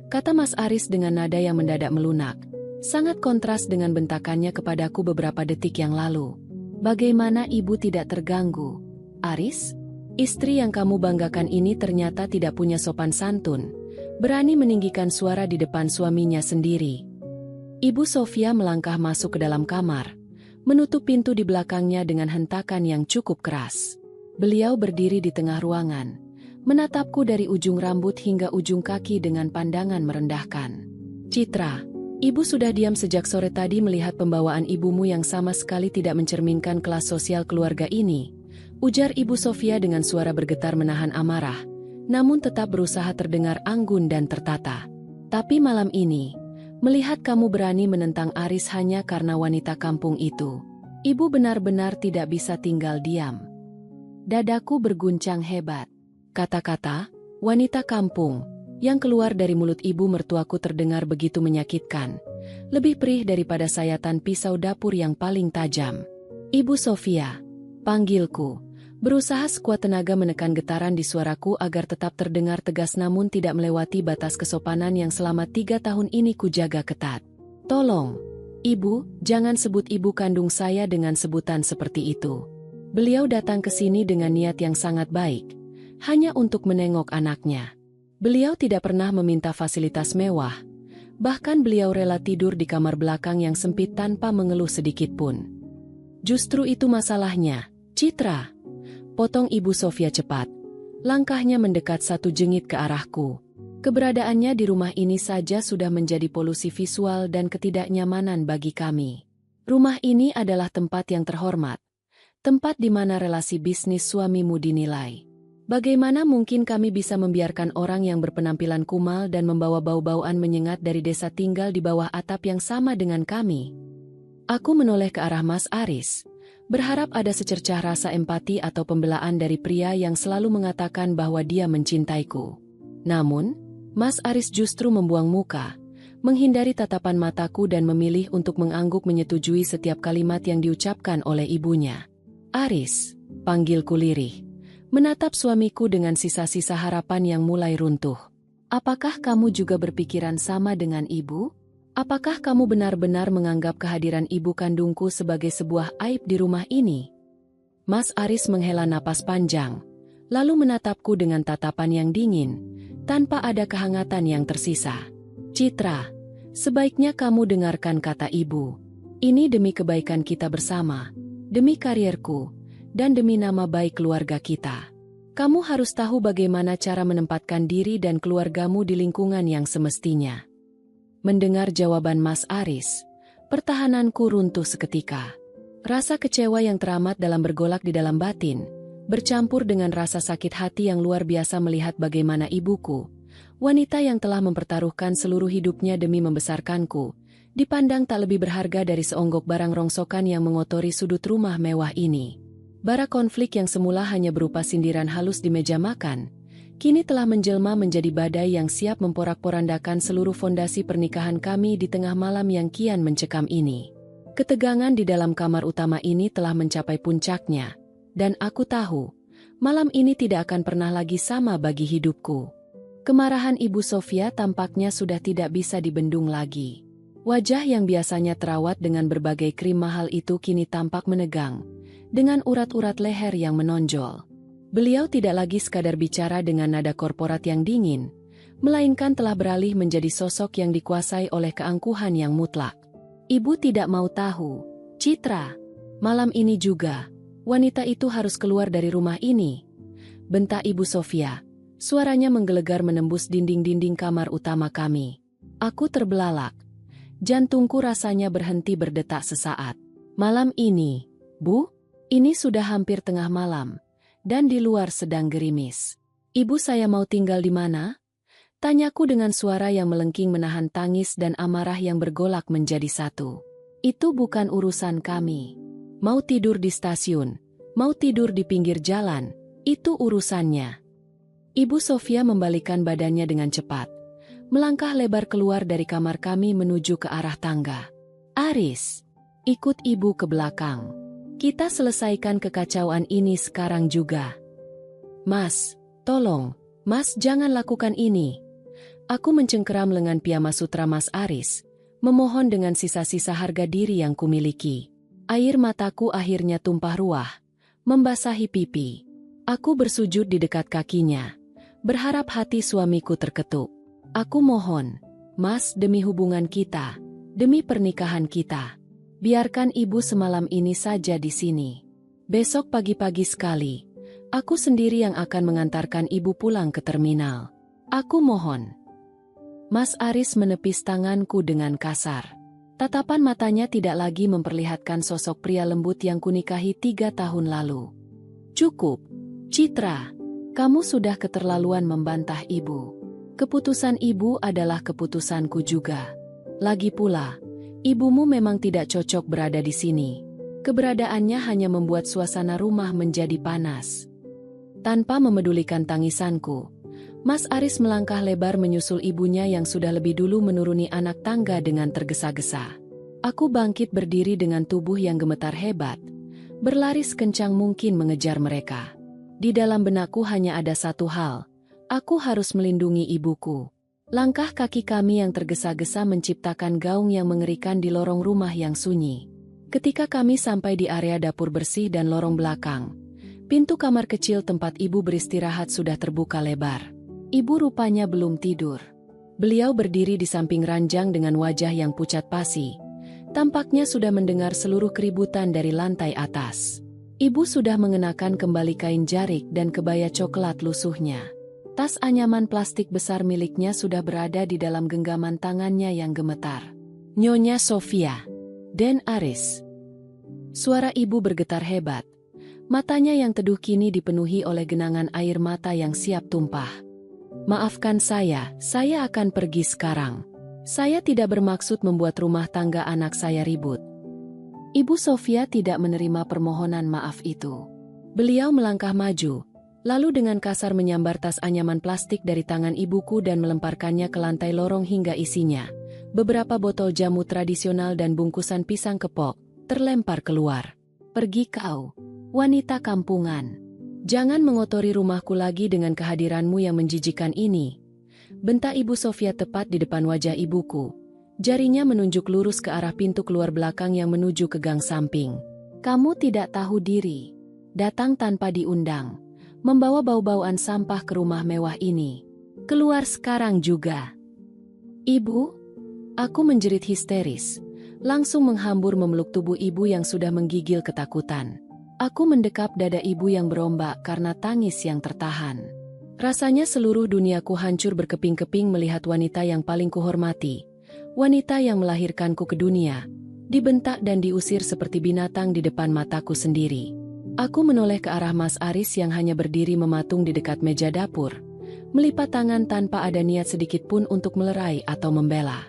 Speaker 1: kata Mas Aris dengan nada yang mendadak melunak, sangat kontras dengan bentakannya kepadaku beberapa detik yang lalu. Bagaimana ibu tidak terganggu? Aris, istri yang kamu banggakan ini ternyata tidak punya sopan santun, berani meninggikan suara di depan suaminya sendiri. Ibu Sofia melangkah masuk ke dalam kamar, menutup pintu di belakangnya dengan hentakan yang cukup keras. Beliau berdiri di tengah ruangan, menatapku dari ujung rambut hingga ujung kaki dengan pandangan merendahkan. Citra, ibu sudah diam sejak sore tadi melihat pembawaan ibumu yang sama sekali tidak mencerminkan kelas sosial keluarga ini, ujar Ibu Sofia dengan suara bergetar menahan amarah, namun tetap berusaha terdengar anggun dan tertata. Tapi malam ini, melihat kamu berani menentang Aris hanya karena wanita kampung itu, ibu benar-benar tidak bisa tinggal diam. Dadaku berguncang hebat. Kata-kata, wanita kampung, yang keluar dari mulut ibu mertuaku terdengar begitu menyakitkan, lebih perih daripada sayatan pisau dapur yang paling tajam. Ibu Sofia, panggilku. Berusaha sekuat tenaga menekan getaran di suaraku agar tetap terdengar tegas namun tidak melewati batas kesopanan yang selama 3 tahun ini kujaga ketat. Tolong, ibu, jangan sebut ibu kandung saya dengan sebutan seperti itu. Beliau datang ke sini dengan niat yang sangat baik, hanya untuk menengok anaknya. Beliau tidak pernah meminta fasilitas mewah, bahkan beliau rela tidur di kamar belakang yang sempit tanpa mengeluh sedikit pun. Justru itu masalahnya, Citra. Potong Ibu Sofia cepat. Langkahnya mendekat 1 jengit ke arahku. Keberadaannya di rumah ini saja sudah menjadi polusi visual dan ketidaknyamanan bagi kami. Rumah ini adalah tempat yang terhormat. Tempat di mana relasi bisnis suamimu dinilai. Bagaimana mungkin kami bisa membiarkan orang yang berpenampilan kumal dan membawa bau-bauan menyengat dari desa tinggal di bawah atap yang sama dengan kami? Aku menoleh ke arah Mas Aris, berharap ada secercah rasa empati atau pembelaan dari pria yang selalu mengatakan bahwa dia mencintaiku. Namun, Mas Aris justru membuang muka, menghindari tatapan mataku dan memilih untuk mengangguk menyetujui setiap kalimat yang diucapkan oleh ibunya. "Aris," panggilku lirih, menatap suamiku dengan sisa-sisa harapan yang mulai runtuh. "Apakah kamu juga berpikiran sama dengan ibu? Apakah kamu benar-benar menganggap kehadiran ibu kandungku sebagai sebuah aib di rumah ini?" Mas Aris menghela napas panjang, lalu menatapku dengan tatapan yang dingin, tanpa ada kehangatan yang tersisa. "Citra, sebaiknya kamu dengarkan kata ibu. Ini demi kebaikan kita bersama, demi karierku, dan demi nama baik keluarga kita. Kamu harus tahu bagaimana cara menempatkan diri dan keluargamu di lingkungan yang semestinya." Mendengar jawaban Mas Aris, pertahananku runtuh seketika. Rasa kecewa yang teramat dalam bergolak di dalam batin, bercampur dengan rasa sakit hati yang luar biasa melihat bagaimana ibuku, wanita yang telah mempertaruhkan seluruh hidupnya demi membesarkanku, dipandang tak lebih berharga dari seonggok barang rongsokan yang mengotori sudut rumah mewah ini. Bara konflik yang semula hanya berupa sindiran halus di meja makan, kini telah menjelma menjadi badai yang siap memporak-porandakan seluruh fondasi pernikahan kami di tengah malam yang kian mencekam ini. Ketegangan di dalam kamar utama ini telah mencapai puncaknya, dan aku tahu, malam ini tidak akan pernah lagi sama bagi hidupku. Kemarahan Ibu Sofia tampaknya sudah tidak bisa dibendung lagi. Wajah yang biasanya terawat dengan berbagai krim mahal itu kini tampak menegang, dengan urat-urat leher yang menonjol. Beliau tidak lagi sekadar bicara dengan nada korporat yang dingin, melainkan telah beralih menjadi sosok yang dikuasai oleh keangkuhan yang mutlak. "Ibu tidak mau tahu, Citra. Malam ini juga, wanita itu harus keluar dari rumah ini," bentak Ibu Sofia. Suaranya menggelegar menembus dinding-dinding kamar utama kami. Aku terbelalak. Jantungku rasanya berhenti berdetak sesaat. "Malam ini, Bu? Ini sudah hampir tengah malam, dan di luar sedang gerimis. Ibu saya mau tinggal di mana?" Tanyaku dengan suara yang melengking menahan tangis dan amarah yang bergolak menjadi satu. "Itu bukan urusan kami. Mau tidur di stasiun, mau tidur di pinggir jalan, itu urusannya." Ibu Sofia membalikkan badannya dengan cepat, melangkah lebar keluar dari kamar kami menuju ke arah tangga. "Aris, ikut ibu ke belakang. Kita selesaikan kekacauan ini sekarang juga." "Mas, tolong, Mas jangan lakukan ini." Aku mencengkeram lengan piyama sutra Mas Aris, memohon dengan sisa-sisa harga diri yang kumiliki. Air mataku akhirnya tumpah ruah, membasahi pipi. Aku bersujud di dekat kakinya, berharap hati suamiku terketuk. "Aku mohon, Mas, demi hubungan kita, demi pernikahan kita, biarkan ibu semalam ini saja di sini. Besok pagi-pagi sekali, aku sendiri yang akan mengantarkan ibu pulang ke terminal. Aku mohon." Mas Aris menepis tanganku dengan kasar. Tatapan matanya tidak lagi memperlihatkan sosok pria lembut yang kunikahi 3 tahun lalu. "Cukup, Citra. Kamu sudah keterlaluan membantah ibu. Keputusan ibu adalah keputusanku juga. Lagi pula, ibumu memang tidak cocok berada di sini. Keberadaannya hanya membuat suasana rumah menjadi panas." Tanpa memedulikan tangisanku, Mas Aris melangkah lebar menyusul ibunya yang sudah lebih dulu menuruni anak tangga dengan tergesa-gesa. Aku bangkit berdiri dengan tubuh yang gemetar hebat, berlari sekencang mungkin mengejar mereka. Di dalam benakku hanya ada satu hal, aku harus melindungi ibuku. Langkah kaki kami yang tergesa-gesa menciptakan gaung yang mengerikan di lorong rumah yang sunyi. Ketika kami sampai di area dapur bersih dan lorong belakang, pintu kamar kecil tempat ibu beristirahat sudah terbuka lebar. Ibu rupanya belum tidur. Beliau berdiri di samping ranjang dengan wajah yang pucat pasi. Tampaknya sudah mendengar seluruh keributan dari lantai atas. Ibu sudah mengenakan kembali kain jarik dan kebaya coklat lusuhnya. Tas anyaman plastik besar miliknya sudah berada di dalam genggaman tangannya yang gemetar. "Nyonya Sofia. Den Aris." Suara ibu bergetar hebat. Matanya yang teduh kini dipenuhi oleh genangan air mata yang siap tumpah. "Maafkan saya akan pergi sekarang. Saya tidak bermaksud membuat rumah tangga anak saya ribut." Ibu Sofia tidak menerima permohonan maaf itu. Beliau melangkah maju, lalu dengan kasar menyambar tas anyaman plastik dari tangan ibuku dan melemparkannya ke lantai lorong hingga isinya, Beberapa botol jamu tradisional dan bungkusan pisang kepok terlempar keluar. Pergi kau, wanita kampungan. Jangan mengotori rumahku lagi dengan kehadiranmu yang menjijikan ini. Bentak Ibu Sofia tepat di depan wajah ibuku. Jarinya menunjuk lurus ke arah pintu keluar belakang yang menuju ke gang samping. Kamu tidak tahu diri. Datang tanpa diundang. Membawa bau-bauan sampah ke rumah mewah ini. Keluar sekarang juga. Ibu? Aku menjerit histeris. Langsung menghambur memeluk tubuh ibu yang sudah menggigil ketakutan. Aku mendekap dada ibu yang berombak karena tangis yang tertahan. Rasanya seluruh duniaku hancur berkeping-keping melihat wanita yang paling kuhormati. Wanita yang melahirkanku ke dunia. Dibentak dan diusir seperti binatang di depan mataku sendiri. Aku menoleh ke arah Mas Aris yang hanya berdiri mematung di dekat meja dapur. Melipat tangan tanpa ada niat sedikit pun untuk melerai atau membela.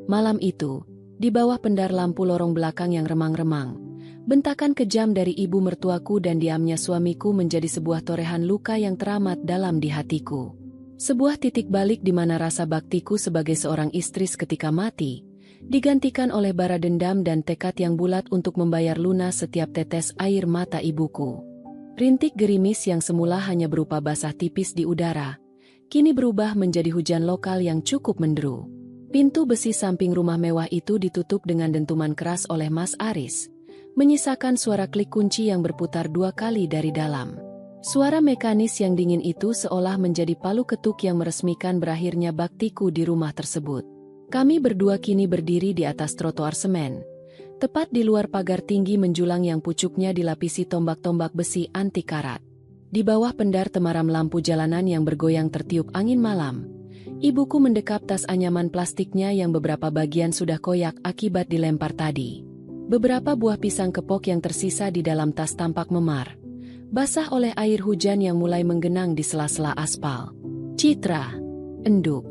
Speaker 1: Malam itu, di bawah pendar lampu lorong belakang yang remang-remang, bentakan kejam dari ibu mertuaku dan diamnya suamiku menjadi sebuah torehan luka yang teramat dalam di hatiku. Sebuah titik balik di mana rasa baktiku sebagai seorang istri seketika mati, digantikan oleh bara dendam dan tekad yang bulat untuk membayar lunas setiap tetes air mata ibuku. Rintik gerimis yang semula hanya berupa basah tipis di udara, kini berubah menjadi hujan lokal yang cukup menderu. Pintu besi samping rumah mewah itu ditutup dengan dentuman keras oleh Mas Aris, menyisakan suara klik kunci yang berputar 2 kali dari dalam. Suara mekanis yang dingin itu seolah menjadi palu ketuk yang meresmikan berakhirnya baktiku di rumah tersebut. Kami berdua kini berdiri di atas trotoar semen, tepat di luar pagar tinggi menjulang yang pucuknya dilapisi tombak-tombak besi anti karat. Di bawah pendar temaram lampu jalanan yang bergoyang tertiup angin malam, ibuku mendekap tas anyaman plastiknya yang beberapa bagian sudah koyak akibat dilempar tadi. Beberapa buah pisang kepok yang tersisa di dalam tas tampak memar, basah oleh air hujan yang mulai menggenang di sela-sela aspal. Citra, enduk,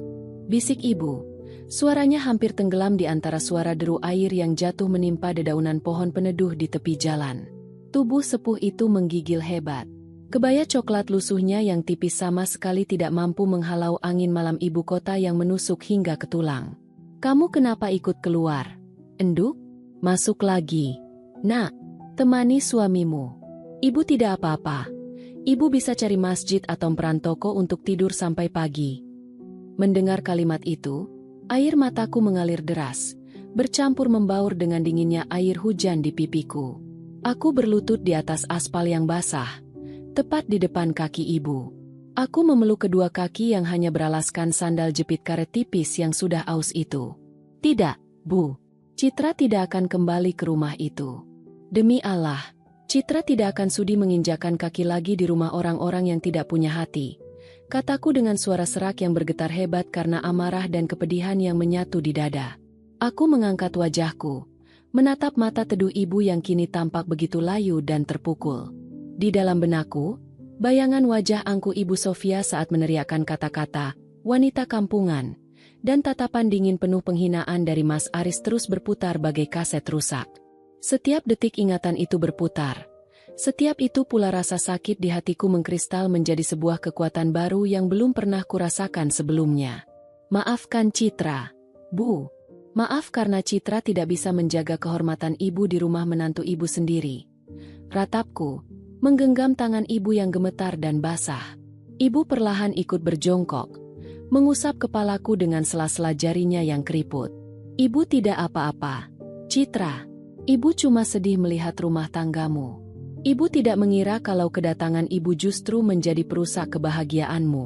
Speaker 1: bisik ibu. Suaranya hampir tenggelam di antara suara deru air yang jatuh menimpa dedaunan pohon peneduh di tepi jalan. Tubuh sepuh itu menggigil hebat. Kebaya coklat lusuhnya yang tipis sama sekali tidak mampu menghalau angin malam ibu kota yang menusuk hingga ke tulang. Kamu kenapa ikut keluar? Enduk? Masuk lagi. Nak, temani suamimu. Ibu tidak apa-apa. Ibu bisa cari masjid atau peran toko untuk tidur sampai pagi. Mendengar kalimat itu, air mataku mengalir deras, bercampur membaur dengan dinginnya air hujan di pipiku. Aku berlutut di atas aspal yang basah, tepat di depan kaki ibu. Aku memeluk kedua kaki yang hanya beralaskan sandal jepit karet tipis yang sudah aus itu. Tidak, Bu. Citra tidak akan kembali ke rumah itu. Demi Allah, Citra tidak akan sudi menginjakan kaki lagi di rumah orang-orang yang tidak punya hati. Kataku dengan suara serak yang bergetar hebat karena amarah dan kepedihan yang menyatu di dada. Aku mengangkat wajahku, menatap mata teduh ibu yang kini tampak begitu layu dan terpukul. Di dalam benakku, bayangan wajah angku Ibu Sofia saat meneriakkan kata-kata, wanita kampungan, dan tatapan dingin penuh penghinaan dari Mas Aris terus berputar bagai kaset rusak. Setiap detik ingatan itu berputar. Setiap itu pula rasa sakit di hatiku mengkristal menjadi sebuah kekuatan baru yang belum pernah kurasakan sebelumnya. Maafkan Citra, Bu. Maaf karena Citra tidak bisa menjaga kehormatan ibu di rumah menantu ibu sendiri. Ratapku, menggenggam tangan ibu yang gemetar dan basah. Ibu perlahan ikut berjongkok, mengusap kepalaku dengan sela-sela jarinya yang keriput. Ibu tidak apa-apa. Citra, ibu cuma sedih melihat rumah tanggamu. Ibu tidak mengira kalau kedatangan ibu justru menjadi perusak kebahagiaanmu.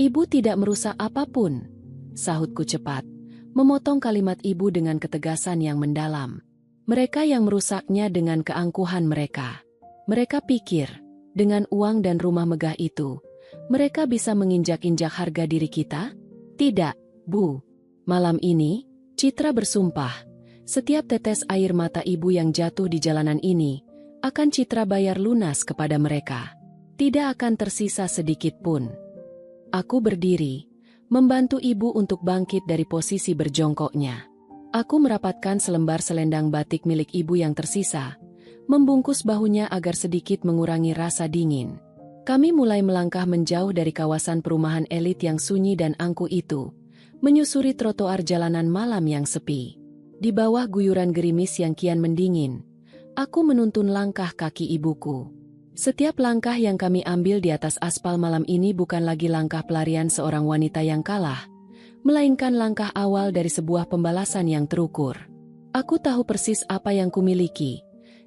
Speaker 1: Ibu tidak merusak apapun, sahutku cepat, memotong kalimat ibu dengan ketegasan yang mendalam. Mereka yang merusaknya dengan keangkuhan mereka. Mereka pikir, dengan uang dan rumah megah itu, mereka bisa menginjak-injak harga diri kita? Tidak, Bu. Malam ini, Citra bersumpah, setiap tetes air mata ibu yang jatuh di jalanan ini, akan Citra bayar lunas kepada mereka. Tidak akan tersisa sedikit pun. Aku berdiri, membantu ibu untuk bangkit dari posisi berjongkoknya. Aku merapatkan selembar selendang batik milik ibu yang tersisa, membungkus bahunya agar sedikit mengurangi rasa dingin. Kami mulai melangkah menjauh dari kawasan perumahan elit yang sunyi dan angkuh itu, menyusuri trotoar jalanan malam yang sepi. Di bawah guyuran gerimis yang kian mendingin, aku menuntun langkah kaki ibuku. Setiap langkah yang kami ambil di atas aspal malam ini bukan lagi langkah pelarian seorang wanita yang kalah, melainkan langkah awal dari sebuah pembalasan yang terukur. Aku tahu persis apa yang kumiliki,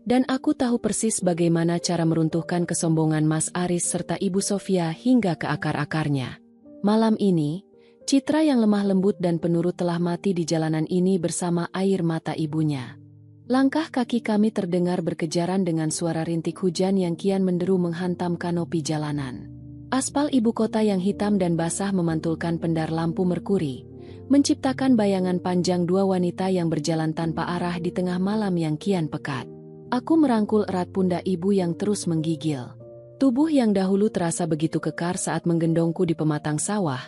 Speaker 1: dan aku tahu persis bagaimana cara meruntuhkan kesombongan Mas Aris serta Ibu Sofia hingga ke akar-akarnya. Malam ini, Citra yang lemah lembut dan penurut telah mati di jalanan ini bersama air mata ibunya. Langkah kaki kami terdengar berkejaran dengan suara rintik hujan yang kian menderu menghantam kanopi jalanan. Aspal ibu kota yang hitam dan basah memantulkan pendar lampu merkuri, menciptakan bayangan panjang dua wanita yang berjalan tanpa arah di tengah malam yang kian pekat. Aku merangkul erat pundak ibu yang terus menggigil. Tubuh yang dahulu terasa begitu kekar saat menggendongku di pematang sawah,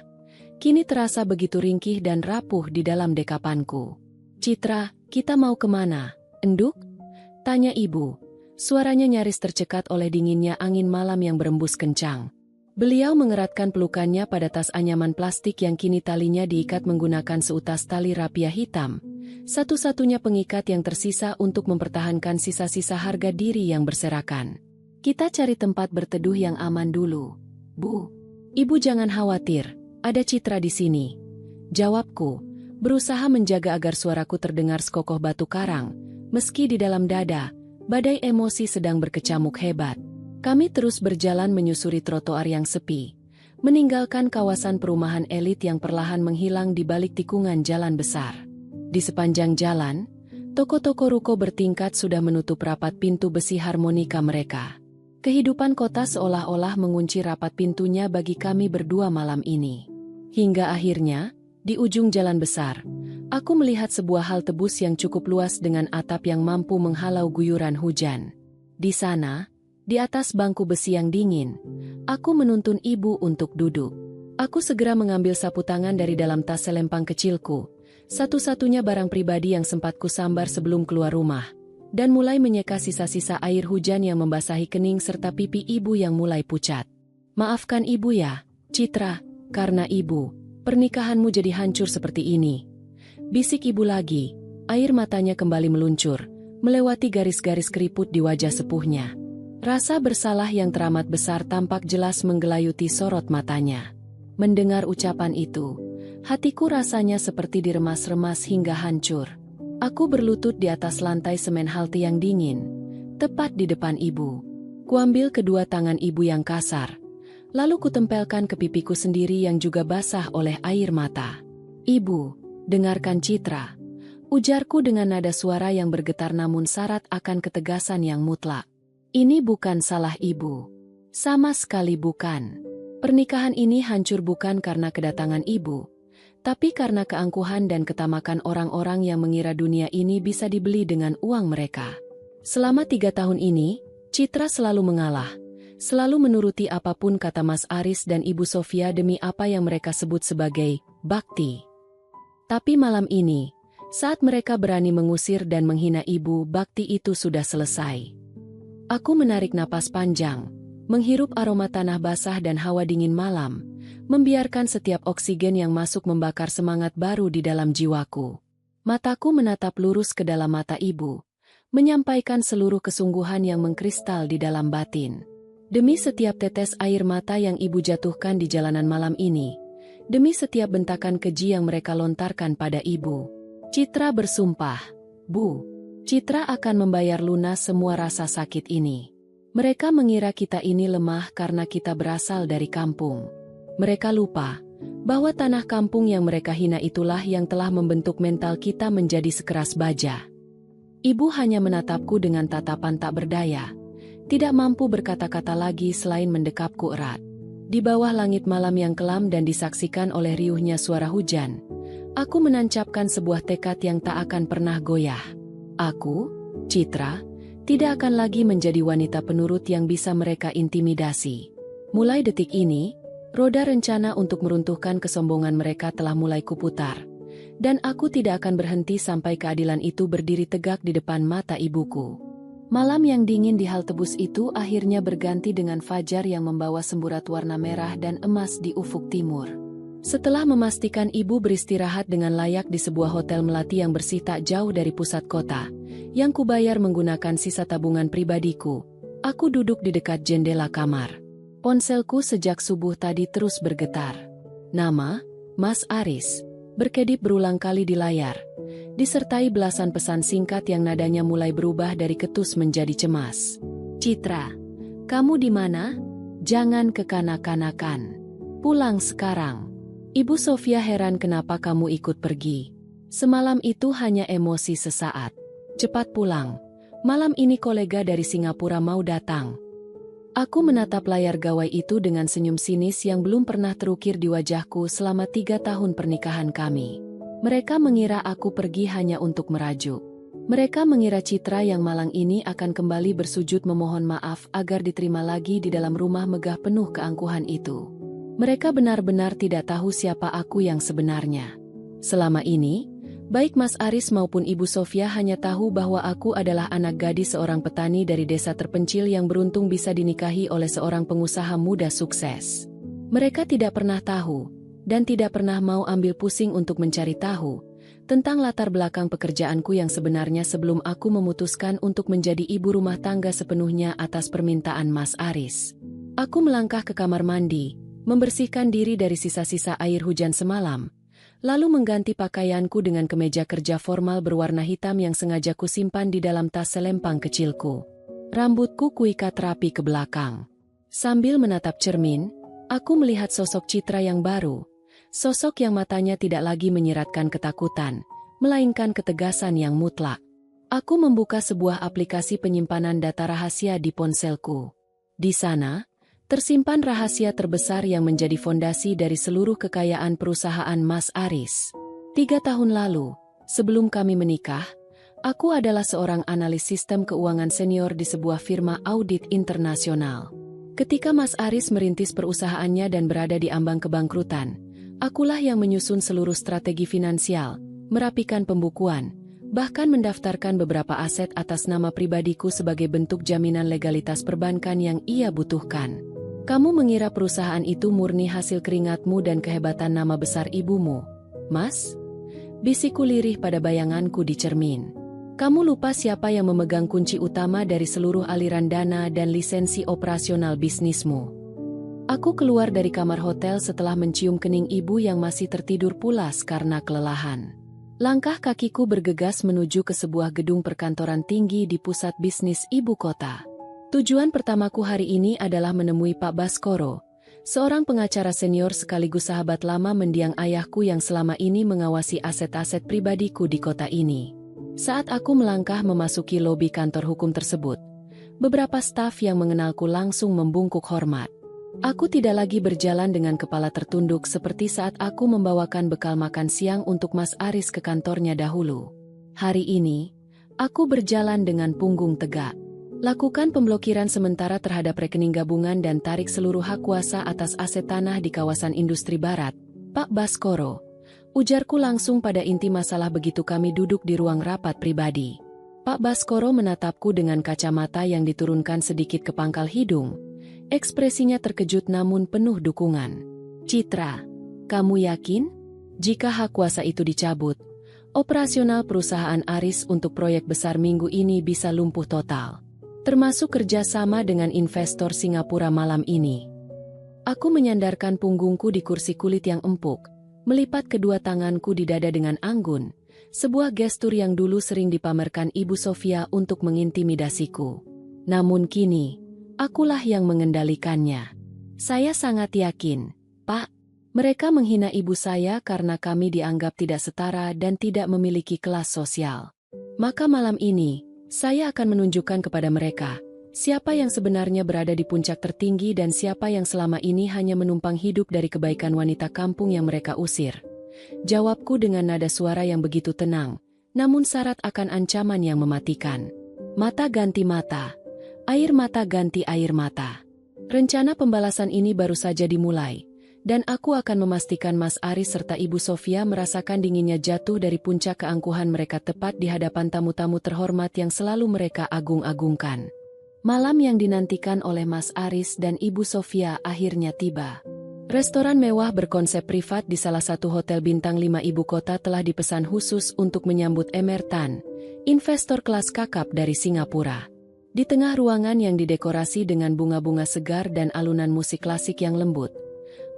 Speaker 1: kini terasa begitu ringkih dan rapuh di dalam dekapanku. "Citra, kita mau kemana, Enduk?" tanya ibu. Suaranya nyaris tercekat oleh dinginnya angin malam yang berembus kencang. Beliau mengeratkan pelukannya pada tas anyaman plastik yang kini talinya diikat menggunakan seutas tali rapia hitam, satu-satunya pengikat yang tersisa untuk mempertahankan sisa-sisa harga diri yang berserakan. "Kita cari tempat berteduh yang aman dulu, Bu." "Ibu jangan khawatir. Ada Citra di sini," jawabku, berusaha menjaga agar suaraku terdengar sekokoh batu karang, meski di dalam dada, badai emosi sedang berkecamuk hebat. Kami terus berjalan menyusuri trotoar yang sepi, meninggalkan kawasan perumahan elit yang perlahan menghilang di balik tikungan jalan besar. Di sepanjang jalan, toko-toko ruko bertingkat sudah menutup rapat pintu besi harmonika mereka. Kehidupan kota seolah-olah mengunci rapat pintunya bagi kami berdua malam ini. Hingga akhirnya, di ujung jalan besar, aku melihat sebuah hal tebus yang cukup luas dengan atap yang mampu menghalau guyuran hujan. Di sana, di atas bangku besi yang dingin, aku menuntun ibu untuk duduk. Aku segera mengambil sapu tangan dari dalam tas selempang kecilku, satu-satunya barang pribadi yang sempat kusambar sebelum keluar rumah, dan mulai menyeka sisa-sisa air hujan yang membasahi kening serta pipi ibu yang mulai pucat. "Maafkan ibu ya, Citra, karena ibu, pernikahanmu jadi hancur seperti ini," bisik ibu lagi. Air matanya kembali meluncur, melewati garis-garis keriput di wajah sepuhnya. Rasa bersalah yang teramat besar tampak jelas menggelayuti sorot matanya. Mendengar ucapan itu, hatiku rasanya seperti diremas-remas hingga hancur. Aku berlutut di atas lantai semen halte yang dingin, tepat di depan ibu. Kuambil kedua tangan ibu yang kasar, lalu kutempelkan ke pipiku sendiri yang juga basah oleh air mata. "Ibu, dengarkan Citra," ujarku dengan nada suara yang bergetar namun syarat akan ketegasan yang mutlak. "Ini bukan salah ibu. Sama sekali bukan. Pernikahan ini hancur bukan karena kedatangan ibu, tapi karena keangkuhan dan ketamakan orang-orang yang mengira dunia ini bisa dibeli dengan uang mereka. Selama 3 tahun ini, Citra selalu mengalah, selalu menuruti apapun kata Mas Aris dan Ibu Sofia demi apa yang mereka sebut sebagai bakti. Tapi malam ini, saat mereka berani mengusir dan menghina ibu, bakti itu sudah selesai." Aku menarik napas panjang, menghirup aroma tanah basah dan hawa dingin malam, membiarkan setiap oksigen yang masuk membakar semangat baru di dalam jiwaku. Mataku menatap lurus ke dalam mata ibu, menyampaikan seluruh kesungguhan yang mengkristal di dalam batin. Demi setiap tetes air mata yang ibu jatuhkan di jalanan malam ini, demi setiap bentakan keji yang mereka lontarkan pada ibu, Citra bersumpah, "Bu, Citra akan membayar lunas semua rasa sakit ini." Mereka mengira kita ini lemah karena kita berasal dari kampung. Mereka lupa bahwa tanah kampung yang mereka hina itulah yang telah membentuk mental kita menjadi sekeras baja. Ibu hanya menatapku dengan tatapan tak berdaya, tidak mampu berkata-kata lagi selain mendekapku erat. Di bawah langit malam yang kelam dan disaksikan oleh riuhnya suara hujan, aku menancapkan sebuah tekad yang tak akan pernah goyah. Aku, Citra, tidak akan lagi menjadi wanita penurut yang bisa mereka intimidasi. Mulai detik ini, roda rencana untuk meruntuhkan kesombongan mereka telah mulai kuputar, dan aku tidak akan berhenti sampai keadilan itu berdiri tegak di depan mata ibuku. Malam yang dingin di halte bus itu akhirnya berganti dengan fajar yang membawa semburat warna merah dan emas di ufuk timur. Setelah memastikan ibu beristirahat dengan layak di sebuah hotel melati yang bersih tak jauh dari pusat kota, yang kubayar menggunakan sisa tabungan pribadiku, aku duduk di dekat jendela kamar. Ponselku sejak subuh tadi terus bergetar. Nama, Mas Aris, berkedip berulang kali di layar, disertai belasan pesan singkat yang nadanya mulai berubah dari ketus menjadi cemas. Citra, kamu di mana? Jangan kekanak-kanakan. Pulang sekarang. Ibu Sofia heran kenapa kamu ikut pergi. Semalam itu hanya emosi sesaat. Cepat pulang. Malam ini kolega dari Singapura mau datang. Aku menatap layar gawai itu dengan senyum sinis yang belum pernah terukir di wajahku selama 3 tahun pernikahan kami. Mereka mengira aku pergi hanya untuk merajuk. Mereka mengira Citra yang malang ini akan kembali bersujud memohon maaf agar diterima lagi di dalam rumah megah penuh keangkuhan itu. Mereka benar-benar tidak tahu siapa aku yang sebenarnya. Selama ini, baik Mas Aris maupun Ibu Sofia hanya tahu bahwa aku adalah anak gadis seorang petani dari desa terpencil yang beruntung bisa dinikahi oleh seorang pengusaha muda sukses. Mereka tidak pernah tahu, dan tidak pernah mau ambil pusing untuk mencari tahu, tentang latar belakang pekerjaanku yang sebenarnya sebelum aku memutuskan untuk menjadi ibu rumah tangga sepenuhnya atas permintaan Mas Aris. Aku melangkah ke kamar mandi, membersihkan diri dari sisa-sisa air hujan semalam, lalu mengganti pakaianku dengan kemeja kerja formal berwarna hitam yang sengaja kusimpan di dalam tas selempang kecilku. Rambutku kuikat rapi ke belakang. Sambil menatap cermin, aku melihat sosok Citra yang baru, sosok yang matanya tidak lagi menyiratkan ketakutan, melainkan ketegasan yang mutlak. Aku membuka sebuah aplikasi penyimpanan data rahasia di ponselku. Di sana, tersimpan rahasia terbesar yang menjadi fondasi dari seluruh kekayaan perusahaan Mas Aris. 3 tahun lalu, sebelum kami menikah, aku adalah seorang analis sistem keuangan senior di sebuah firma audit internasional. Ketika Mas Aris merintis perusahaannya dan berada di ambang kebangkrutan, akulah yang menyusun seluruh strategi finansial, merapikan pembukuan, bahkan mendaftarkan beberapa aset atas nama pribadiku sebagai bentuk jaminan legalitas perbankan yang ia butuhkan. Kamu mengira perusahaan itu murni hasil keringatmu dan kehebatan nama besar ibumu, Mas? Bisikku lirih pada bayanganku di cermin. Kamu lupa siapa yang memegang kunci utama dari seluruh aliran dana dan lisensi operasional bisnismu. Aku keluar dari kamar hotel setelah mencium kening ibu yang masih tertidur pulas karena kelelahan. Langkah kakiku bergegas menuju ke sebuah gedung perkantoran tinggi di pusat bisnis ibu kota. Tujuan pertamaku hari ini adalah menemui Pak Baskoro, seorang pengacara senior sekaligus sahabat lama mendiang ayahku yang selama ini mengawasi aset-aset pribadiku di kota ini. Saat aku melangkah memasuki lobi kantor hukum tersebut, beberapa staf yang mengenalku langsung membungkuk hormat. Aku tidak lagi berjalan dengan kepala tertunduk seperti saat aku membawakan bekal makan siang untuk Mas Aris ke kantornya dahulu. Hari ini, aku berjalan dengan punggung tegak. Lakukan pemblokiran sementara terhadap rekening gabungan dan tarik seluruh hak kuasa atas aset tanah di kawasan industri barat, Pak Baskoro. Ujarku langsung pada inti masalah begitu kami duduk di ruang rapat pribadi. Pak Baskoro menatapku dengan kacamata yang diturunkan sedikit ke pangkal hidung. Ekspresinya terkejut namun penuh dukungan. Citra, kamu yakin? Jika hak kuasa itu dicabut, operasional perusahaan Aris untuk proyek besar minggu ini bisa lumpuh total. Termasuk kerjasama dengan investor Singapura malam ini. Aku menyandarkan punggungku di kursi kulit yang empuk, melipat kedua tanganku di dada dengan anggun, sebuah gestur yang dulu sering dipamerkan Ibu Sofia untuk mengintimidasiku. Namun kini, akulah yang mengendalikannya. Saya sangat yakin, Pak, mereka menghina ibu saya karena kami dianggap tidak setara dan tidak memiliki kelas sosial. Maka malam ini, saya akan menunjukkan kepada mereka, siapa yang sebenarnya berada di puncak tertinggi dan siapa yang selama ini hanya menumpang hidup dari kebaikan wanita kampung yang mereka usir. Jawabku dengan nada suara yang begitu tenang, namun syarat akan ancaman yang mematikan. Mata ganti mata, air mata ganti air mata. Rencana pembalasan ini baru saja dimulai, dan aku akan memastikan Mas Aris serta Ibu Sofia merasakan dinginnya jatuh dari puncak keangkuhan mereka tepat di hadapan tamu-tamu terhormat yang selalu mereka agung-agungkan. Malam yang dinantikan oleh Mas Aris dan Ibu Sofia akhirnya tiba. Restoran mewah berkonsep privat di salah satu hotel bintang 5 ibu kota telah dipesan khusus untuk menyambut Emer Tan, investor kelas kakap dari Singapura. Di tengah ruangan yang didekorasi dengan bunga-bunga segar dan alunan musik klasik yang lembut,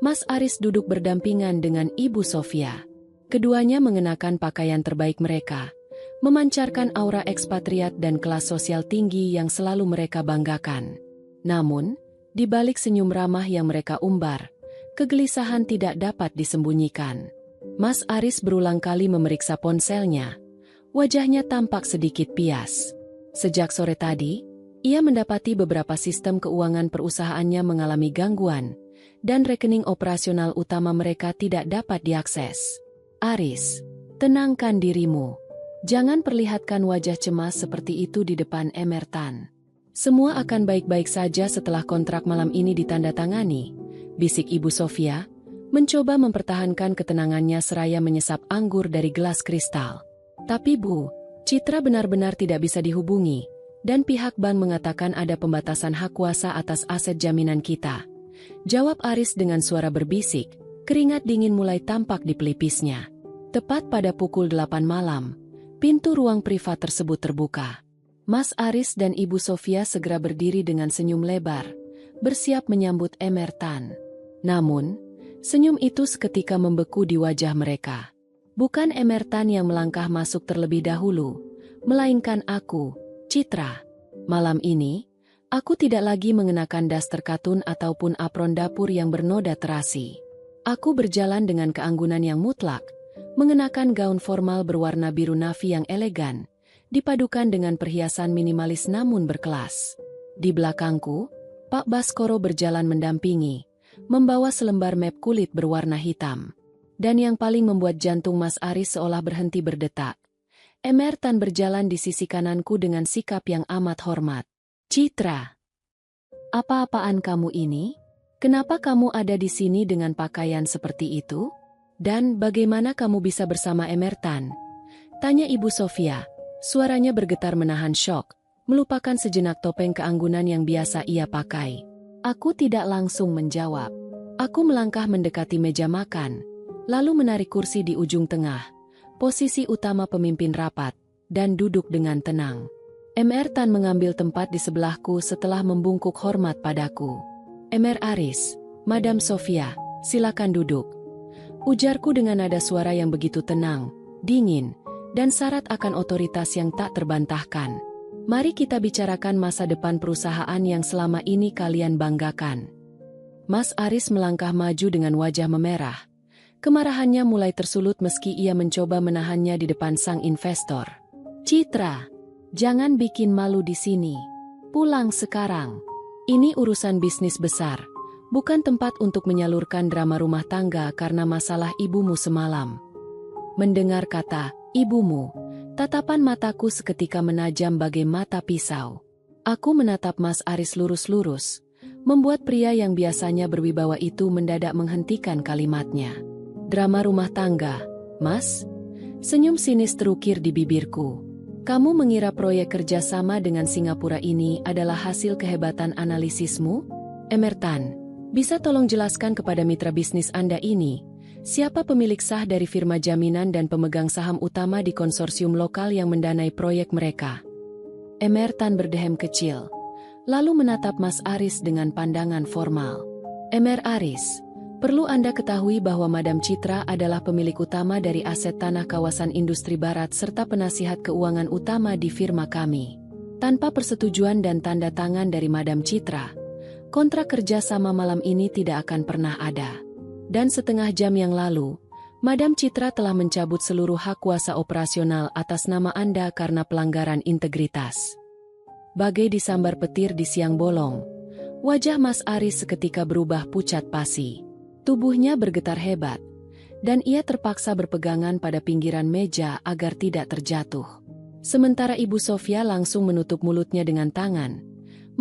Speaker 1: Mas Aris duduk berdampingan dengan Ibu Sofia. Keduanya mengenakan pakaian terbaik mereka, memancarkan aura ekspatriat dan kelas sosial tinggi yang selalu mereka banggakan. Namun, di balik senyum ramah yang mereka umbar, kegelisahan tidak dapat disembunyikan. Mas Aris berulang kali memeriksa ponselnya. Wajahnya tampak sedikit pias. Sejak sore tadi, ia mendapati beberapa sistem keuangan perusahaannya mengalami gangguan, dan rekening operasional utama mereka tidak dapat diakses. Aris, tenangkan dirimu. Jangan perlihatkan wajah cemas seperti itu di depan Emer Tan. Semua akan baik-baik saja setelah kontrak malam ini ditandatangani, bisik Ibu Sofia, mencoba mempertahankan ketenangannya seraya menyesap anggur dari gelas kristal. Tapi Bu, Citra benar-benar tidak bisa dihubungi, dan pihak bank mengatakan ada pembatasan hak kuasa atas aset jaminan kita. Jawab Aris dengan suara berbisik, keringat dingin mulai tampak di pelipisnya. Tepat pada pukul 8 malam, pintu ruang privat tersebut terbuka. Mas Aris dan Ibu Sofia segera berdiri dengan senyum lebar, bersiap menyambut Emer Tan. Namun, senyum itu seketika membeku di wajah mereka. Bukan Emer Tan yang melangkah masuk terlebih dahulu, melainkan aku, Citra. Malam ini, aku tidak lagi mengenakan daster katun ataupun apron dapur yang bernoda terasi. Aku berjalan dengan keanggunan yang mutlak, mengenakan gaun formal berwarna biru navy yang elegan, dipadukan dengan perhiasan minimalis namun berkelas. Di belakangku, Pak Baskoro berjalan mendampingi, membawa selembar map kulit berwarna hitam. Dan yang paling membuat jantung Mas Aris seolah berhenti berdetak, Emer Tan berjalan di sisi kananku dengan sikap yang amat hormat. Citra, apa-apaan kamu ini? Kenapa kamu ada di sini dengan pakaian seperti itu? Dan bagaimana kamu bisa bersama Emer Tan? Tanya Ibu Sofia, suaranya bergetar menahan syok, melupakan sejenak topeng keanggunan yang biasa ia pakai. Aku tidak langsung menjawab. Aku melangkah mendekati meja makan, lalu menarik kursi di ujung tengah, posisi utama pemimpin rapat, dan duduk dengan tenang. Emer Tan mengambil tempat di sebelahku setelah membungkuk hormat padaku. Emer Aris, Madam Sofia, silakan duduk. Ujarku dengan nada suara yang begitu tenang, dingin, dan syarat akan otoritas yang tak terbantahkan. Mari kita bicarakan masa depan perusahaan yang selama ini kalian banggakan. Mas Aris melangkah maju dengan wajah memerah. Kemarahannya mulai tersulut meski ia mencoba menahannya di depan sang investor. Citra, jangan bikin malu di sini. Pulang sekarang. Ini urusan bisnis besar, bukan tempat untuk menyalurkan drama rumah tangga karena masalah ibumu semalam. Mendengar kata, ibumu, tatapan mataku seketika menajam bagai mata pisau. Aku menatap Mas Aris lurus-lurus, membuat pria yang biasanya berwibawa itu mendadak menghentikan kalimatnya. Drama rumah tangga, Mas? Senyum sinis terukir di bibirku. Kamu mengira proyek kerjasama dengan Singapura ini adalah hasil kehebatan analisismu? Emer Tan, bisa tolong jelaskan kepada mitra bisnis Anda ini, siapa pemilik sah dari firma jaminan dan pemegang saham utama di konsorsium lokal yang mendanai proyek mereka? Emer Tan berdehem kecil, lalu menatap Mas Aris dengan pandangan formal. Emer Aris, perlu Anda ketahui bahwa Madam Citra adalah pemilik utama dari aset tanah kawasan industri barat serta penasihat keuangan utama di firma kami. Tanpa persetujuan dan tanda tangan dari Madam Citra, kontrak kerja sama malam ini tidak akan pernah ada. Dan setengah jam yang lalu, Madam Citra telah mencabut seluruh hak kuasa operasional atas nama Anda karena pelanggaran integritas. Bagai disambar petir di siang bolong, wajah Mas Aris seketika berubah pucat pasi. Tubuhnya bergetar hebat, dan ia terpaksa berpegangan pada pinggiran meja agar tidak terjatuh. Sementara Ibu Sofia langsung menutup mulutnya dengan tangan.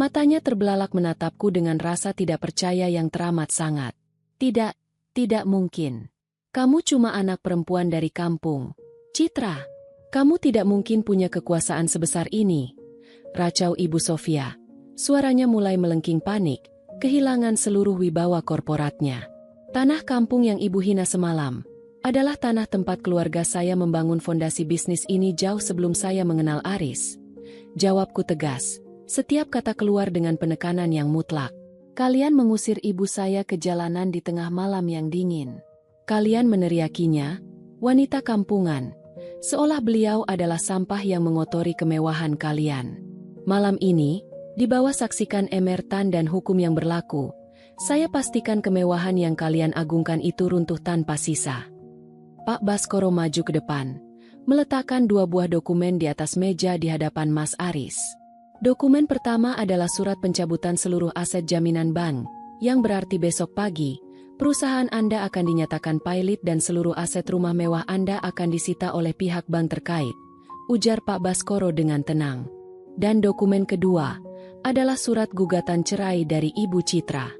Speaker 1: Matanya terbelalak menatapku dengan rasa tidak percaya yang teramat sangat. Tidak mungkin. Kamu cuma anak perempuan dari kampung. Citra, kamu tidak mungkin punya kekuasaan sebesar ini. Racau Ibu Sofia. Suaranya mulai melengking panik, kehilangan seluruh wibawa korporatnya. Tanah kampung yang ibu hina semalam adalah tanah tempat keluarga saya membangun fondasi bisnis ini jauh sebelum saya mengenal Aris. Jawabku tegas, setiap kata keluar dengan penekanan yang mutlak. Kalian mengusir ibu saya ke jalanan di tengah malam yang dingin. Kalian meneriakinya, wanita kampungan, seolah beliau adalah sampah yang mengotori kemewahan kalian. Malam ini, di bawah saksikan emertan dan hukum yang berlaku, saya pastikan kemewahan yang kalian agungkan itu runtuh tanpa sisa. Pak Baskoro maju ke depan, meletakkan 2 buah dokumen di atas meja di hadapan Mas Aris. Dokumen pertama adalah surat pencabutan seluruh aset jaminan bank, yang berarti besok pagi, perusahaan Anda akan dinyatakan pailit dan seluruh aset rumah mewah Anda akan disita oleh pihak bank terkait, ujar Pak Baskoro dengan tenang. Dan dokumen kedua adalah surat gugatan cerai dari Ibu Citra.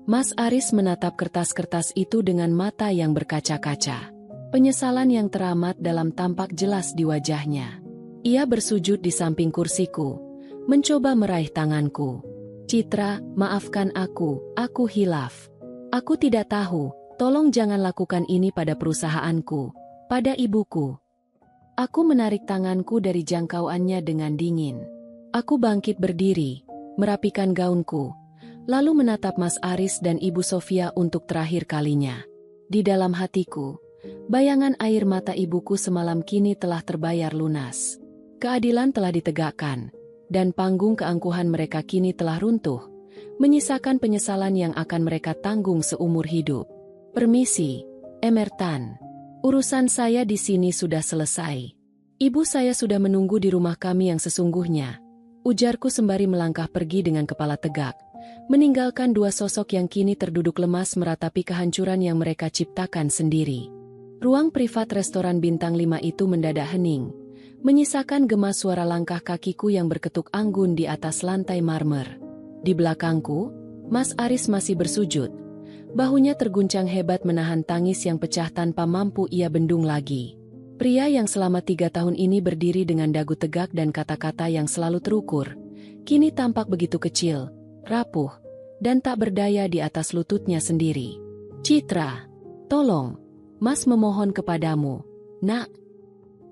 Speaker 1: Mas Aris menatap kertas-kertas itu dengan mata yang berkaca-kaca. Penyesalan yang teramat dalam tampak jelas di wajahnya. Ia bersujud di samping kursiku, mencoba meraih tanganku. Citra, maafkan aku hilaf. Aku tidak tahu, tolong jangan lakukan ini pada perusahaanku, pada ibuku. Aku menarik tanganku dari jangkauannya dengan dingin. Aku bangkit berdiri, merapikan gaunku, lalu menatap Mas Aris dan Ibu Sofia untuk terakhir kalinya. Di dalam hatiku, bayangan air mata ibuku semalam kini telah terbayar lunas. Keadilan telah ditegakkan, dan panggung keangkuhan mereka kini telah runtuh, menyisakan penyesalan yang akan mereka tanggung seumur hidup. Permisi, Emertan. Urusan saya di sini sudah selesai. Ibu saya sudah menunggu di rumah kami yang sesungguhnya, ujarku sembari melangkah pergi dengan kepala tegak, meninggalkan 2 sosok yang kini terduduk lemas meratapi kehancuran yang mereka ciptakan sendiri. Ruang privat restoran bintang 5 itu mendadak hening, menyisakan gema suara langkah kakiku yang berketuk anggun di atas lantai marmer. Di belakangku, Mas Aris masih bersujud, bahunya terguncang hebat menahan tangis yang pecah tanpa mampu ia bendung lagi. Pria yang selama 3 tahun ini berdiri dengan dagu tegak dan kata-kata yang selalu terukur, kini tampak begitu kecil, rapuh, dan tak berdaya di atas lututnya sendiri. Citra, tolong, Mas memohon kepadamu, nak.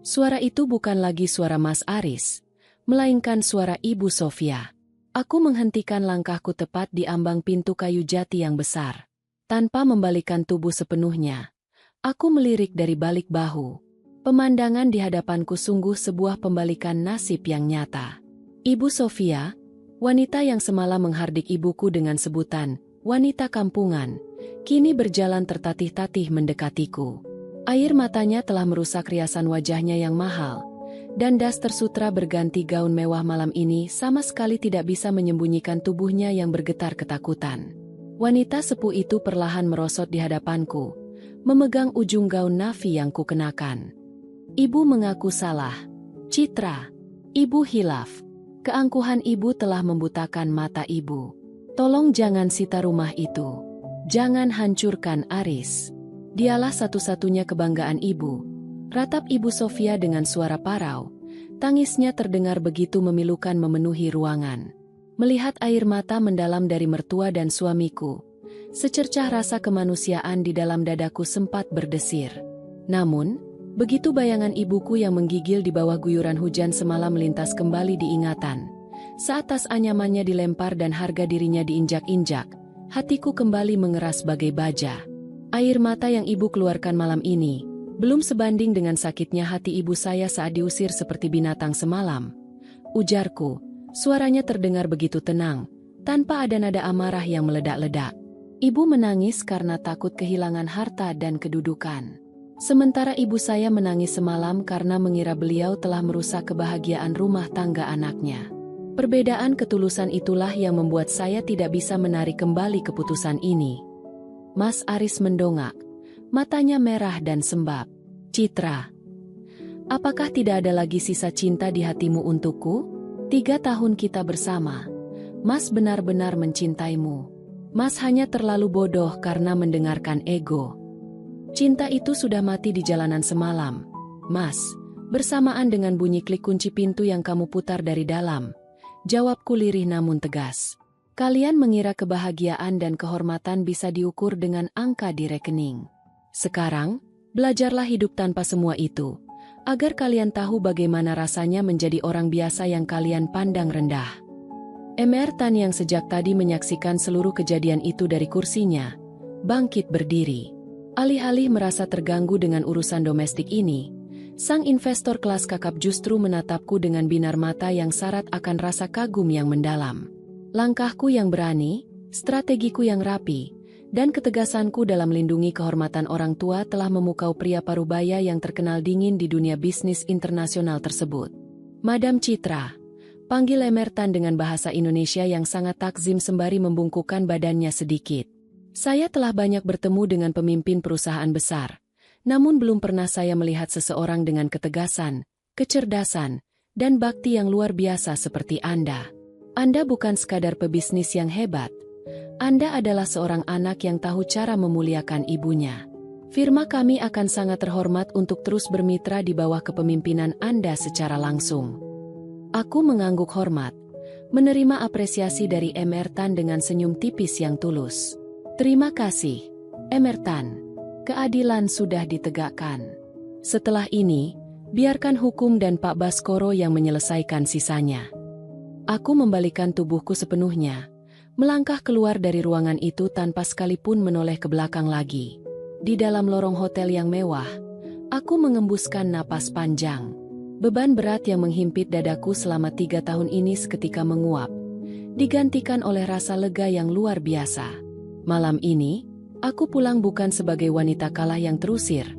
Speaker 1: Suara itu bukan lagi suara Mas Aris, melainkan suara Ibu Sofia. Aku menghentikan langkahku tepat di ambang pintu kayu jati yang besar. Tanpa membalikkan tubuh sepenuhnya, aku melirik dari balik bahu. Pemandangan di hadapanku sungguh sebuah pembalikan nasib yang nyata. Ibu Sofia, wanita yang semalam menghardik ibuku dengan sebutan wanita kampungan, kini berjalan tertatih-tatih mendekatiku. Air matanya telah merusak riasan wajahnya yang mahal, dan daster sutra berganti gaun mewah malam ini sama sekali tidak bisa menyembunyikan tubuhnya yang bergetar ketakutan. Wanita sepuh itu perlahan merosot di hadapanku, memegang ujung gaun nafi yang kukenakan. Ibu mengaku salah. Citra, ibu hilaf. Keangkuhan ibu telah membutakan mata ibu. Tolong jangan sita rumah itu. Jangan hancurkan Aris. Dialah satu-satunya kebanggaan ibu. Ratap Ibu Sofia dengan suara parau. Tangisnya terdengar begitu memilukan memenuhi ruangan. Melihat air mata mendalam dari mertua dan suamiku, secercah rasa kemanusiaan di dalam dadaku sempat berdesir. Namun, begitu bayangan ibuku yang menggigil di bawah guyuran hujan semalam melintas kembali diingatan. Saat tas anyamannya dilempar dan harga dirinya diinjak-injak, hatiku kembali mengeras bagai baja. Air mata yang ibu keluarkan malam ini belum sebanding dengan sakitnya hati ibu saya saat diusir seperti binatang semalam. Ujarku, suaranya terdengar begitu tenang, tanpa ada nada amarah yang meledak-ledak. Ibu menangis karena takut kehilangan harta dan kedudukan. Sementara ibu saya menangis semalam karena mengira beliau telah merusak kebahagiaan rumah tangga anaknya. Perbedaan ketulusan itulah yang membuat saya tidak bisa menarik kembali keputusan ini. Mas Aris mendongak. Matanya merah dan sembab. Citra, apakah tidak ada lagi sisa cinta di hatimu untukku? 3 tahun kita bersama. Mas benar-benar mencintaimu. Mas hanya terlalu bodoh karena mendengarkan ego. Cinta itu sudah mati di jalanan semalam. Mas, bersamaan dengan bunyi klik kunci pintu yang kamu putar dari dalam. Jawabku lirih namun tegas. Kalian mengira kebahagiaan dan kehormatan bisa diukur dengan angka di rekening. Sekarang, belajarlah hidup tanpa semua itu, agar kalian tahu bagaimana rasanya menjadi orang biasa yang kalian pandang rendah. Mr. Tan yang sejak tadi menyaksikan seluruh kejadian itu dari kursinya, bangkit berdiri. Alih-alih merasa terganggu dengan urusan domestik ini, sang investor kelas kakap justru menatapku dengan binar mata yang syarat akan rasa kagum yang mendalam. Langkahku yang berani, strategiku yang rapi, dan ketegasanku dalam melindungi kehormatan orang tua telah memukau pria parubaya yang terkenal dingin di dunia bisnis internasional tersebut. Madam Citra, panggil Mr. Tan dengan bahasa Indonesia yang sangat takzim sembari membungkukkan badannya sedikit. Saya telah banyak bertemu dengan pemimpin perusahaan besar, namun belum pernah saya melihat seseorang dengan ketegasan, kecerdasan, dan bakti yang luar biasa seperti Anda. Anda bukan sekadar pebisnis yang hebat. Anda adalah seorang anak yang tahu cara memuliakan ibunya. Firma kami akan sangat terhormat untuk terus bermitra di bawah kepemimpinan Anda secara langsung. Aku mengangguk hormat, menerima apresiasi dari Mr. Tan dengan senyum tipis yang tulus. Terima kasih, Mr. Tan. Keadilan sudah ditegakkan. Setelah ini, biarkan hukum dan Pak Baskoro yang menyelesaikan sisanya. Aku membalikan tubuhku sepenuhnya, melangkah keluar dari ruangan itu tanpa sekalipun menoleh ke belakang lagi. Di dalam lorong hotel yang mewah, aku mengembuskan napas panjang. Beban berat yang menghimpit dadaku selama 3 tahun ini seketika menguap, digantikan oleh rasa lega yang luar biasa. Malam ini, aku pulang bukan sebagai wanita kalah yang terusir,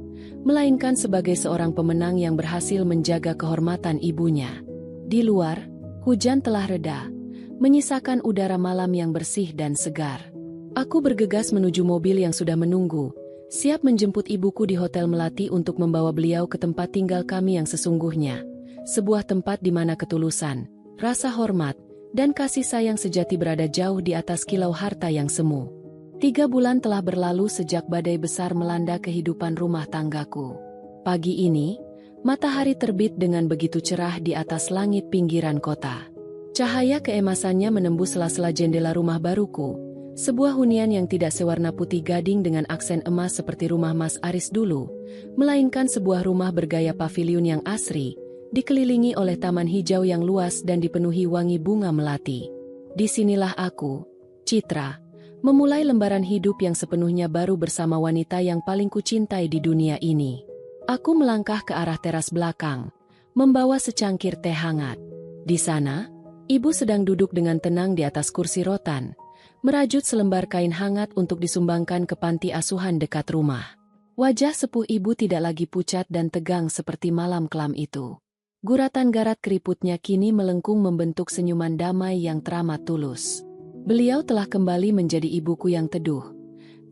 Speaker 1: melainkan sebagai seorang pemenang yang berhasil menjaga kehormatan ibunya. Di luar, hujan telah reda, menyisakan udara malam yang bersih dan segar. Aku bergegas menuju mobil yang sudah menunggu, siap menjemput ibuku di Hotel Melati untuk membawa beliau ke tempat tinggal kami yang sesungguhnya. Sebuah tempat di mana ketulusan, rasa hormat, dan kasih sayang sejati berada jauh di atas kilau harta yang semu. 3 bulan telah berlalu sejak badai besar melanda kehidupan rumah tanggaku. Pagi ini, matahari terbit dengan begitu cerah di atas langit pinggiran kota. Cahaya keemasannya menembus sela-sela jendela rumah baruku, sebuah hunian yang tidak sewarna putih gading dengan aksen emas seperti rumah Mas Aris dulu, melainkan sebuah rumah bergaya paviliun yang asri, dikelilingi oleh taman hijau yang luas dan dipenuhi wangi bunga melati. Disinilah aku, Citra, memulai lembaran hidup yang sepenuhnya baru bersama wanita yang paling kucintai di dunia ini. Aku melangkah ke arah teras belakang, membawa secangkir teh hangat. Di sana, ibu sedang duduk dengan tenang di atas kursi rotan, merajut selembar kain hangat untuk disumbangkan ke panti asuhan dekat rumah. Wajah sepuh ibu tidak lagi pucat dan tegang seperti malam kelam itu. Guratan garat keriputnya kini melengkung membentuk senyuman damai yang teramat tulus. Beliau telah kembali menjadi ibuku yang teduh,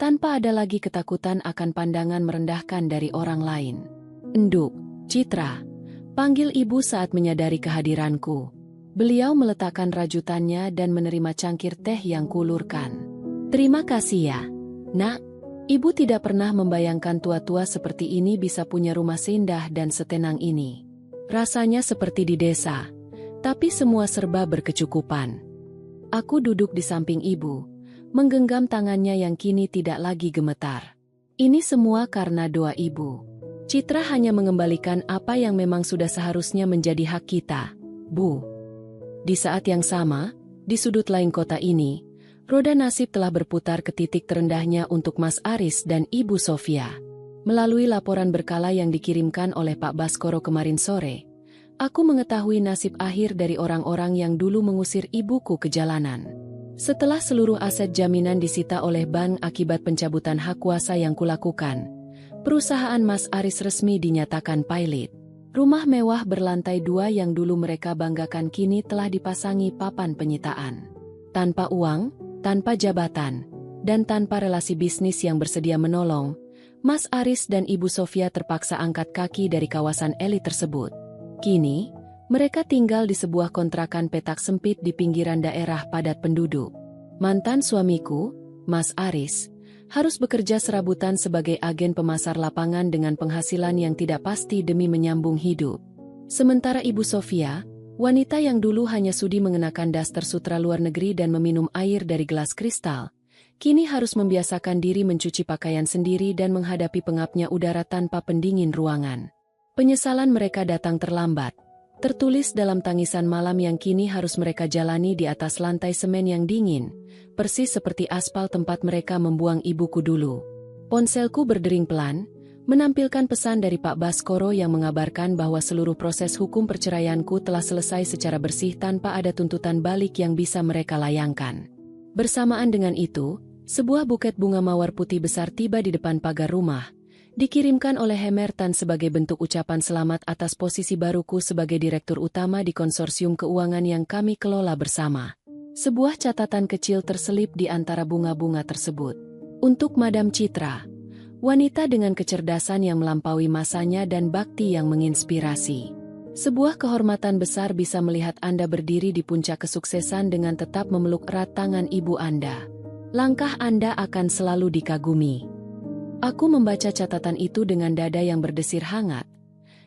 Speaker 1: tanpa ada lagi ketakutan akan pandangan merendahkan dari orang lain. Enduk, Citra, panggil ibu saat menyadari kehadiranku. Beliau meletakkan rajutannya dan menerima cangkir teh yang kulurkan. Terima kasih ya, Nak. Ibu tidak pernah membayangkan tua-tua seperti ini bisa punya rumah seindah dan setenang ini. Rasanya seperti di desa, tapi semua serba berkecukupan. Aku duduk di samping ibu, menggenggam tangannya yang kini tidak lagi gemetar. Ini semua karena doa ibu. Citra hanya mengembalikan apa yang memang sudah seharusnya menjadi hak kita, Bu. Di saat yang sama, di sudut lain kota ini, roda nasib telah berputar ke titik terendahnya untuk Mas Aris dan Ibu Sofia. Melalui laporan berkala yang dikirimkan oleh Pak Baskoro kemarin sore, aku mengetahui nasib akhir dari orang-orang yang dulu mengusir ibuku ke jalanan. Setelah seluruh aset jaminan disita oleh bank akibat pencabutan hak kuasa yang kulakukan, perusahaan Mas Aris resmi dinyatakan pailit. Rumah mewah berlantai 2 yang dulu mereka banggakan kini telah dipasangi papan penyitaan. Tanpa uang, tanpa jabatan, dan tanpa relasi bisnis yang bersedia menolong, Mas Aris dan Ibu Sofia terpaksa angkat kaki dari kawasan elit tersebut. Kini, mereka tinggal di sebuah kontrakan petak sempit di pinggiran daerah padat penduduk. Mantan suamiku, Mas Aris, harus bekerja serabutan sebagai agen pemasar lapangan dengan penghasilan yang tidak pasti demi menyambung hidup. Sementara Ibu Sofia, Wanita yang dulu hanya sudi mengenakan daster sutra luar negeri dan meminum air dari gelas kristal, kini harus membiasakan diri mencuci pakaian sendiri dan menghadapi pengapnya udara tanpa pendingin ruangan. Penyesalan mereka datang terlambat, tertulis dalam tangisan malam yang kini harus mereka jalani di atas lantai semen yang dingin, persis seperti aspal tempat mereka membuang ibuku dulu. Ponselku berdering pelan, menampilkan pesan dari Pak Baskoro yang mengabarkan bahwa seluruh proses hukum perceraianku telah selesai secara bersih tanpa ada tuntutan balik yang bisa mereka layangkan. Bersamaan dengan itu, sebuah buket bunga mawar putih besar tiba di depan pagar rumah, dikirimkan oleh Hemertan sebagai bentuk ucapan selamat atas posisi baruku sebagai direktur utama di konsorsium keuangan yang kami kelola bersama. Sebuah catatan kecil terselip di antara bunga-bunga tersebut. Untuk Madam Citra, wanita dengan kecerdasan yang melampaui masanya dan bakti yang menginspirasi. Sebuah kehormatan besar bisa melihat Anda berdiri di puncak kesuksesan dengan tetap memeluk erat tangan ibu Anda. Langkah Anda akan selalu dikagumi. Aku membaca catatan itu dengan dada yang berdesir hangat,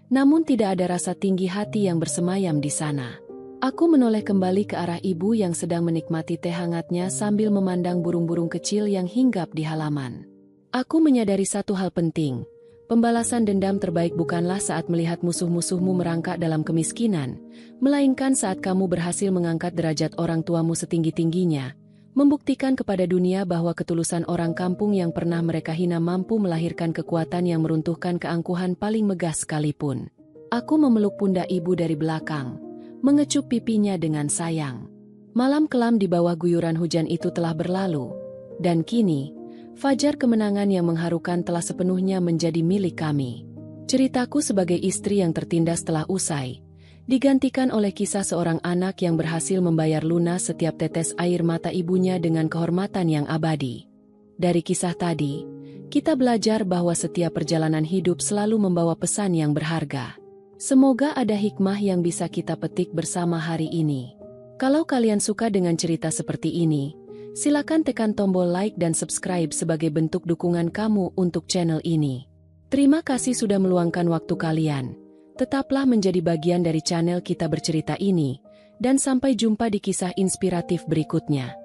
Speaker 1: namun tidak ada rasa tinggi hati yang bersemayam di sana. Aku menoleh kembali ke arah ibu yang sedang menikmati teh hangatnya sambil memandang burung-burung kecil yang hinggap di halaman. Aku menyadari satu hal penting, pembalasan dendam terbaik bukanlah saat melihat musuh-musuhmu merangkak dalam kemiskinan, melainkan saat kamu berhasil mengangkat derajat orang tuamu setinggi-tingginya, membuktikan kepada dunia bahwa ketulusan orang kampung yang pernah mereka hina mampu melahirkan kekuatan yang meruntuhkan keangkuhan paling megah sekalipun. Aku memeluk pundak ibu dari belakang, mengecup pipinya dengan sayang. Malam kelam di bawah guyuran hujan itu telah berlalu, dan kini, fajar kemenangan yang mengharukan telah sepenuhnya menjadi milik kami. Ceritaku sebagai istri yang tertindas telah usai, digantikan oleh kisah seorang anak yang berhasil membayar lunas setiap tetes air mata ibunya dengan kehormatan yang abadi. Dari kisah tadi, kita belajar bahwa setiap perjalanan hidup selalu membawa pesan yang berharga. Semoga ada hikmah yang bisa kita petik bersama hari ini. Kalau kalian suka dengan cerita seperti ini, silakan tekan tombol like dan subscribe sebagai bentuk dukungan kamu untuk channel ini. Terima kasih sudah meluangkan waktu kalian. Tetaplah menjadi bagian dari channel Kita Bercerita ini, dan sampai jumpa di kisah inspiratif berikutnya.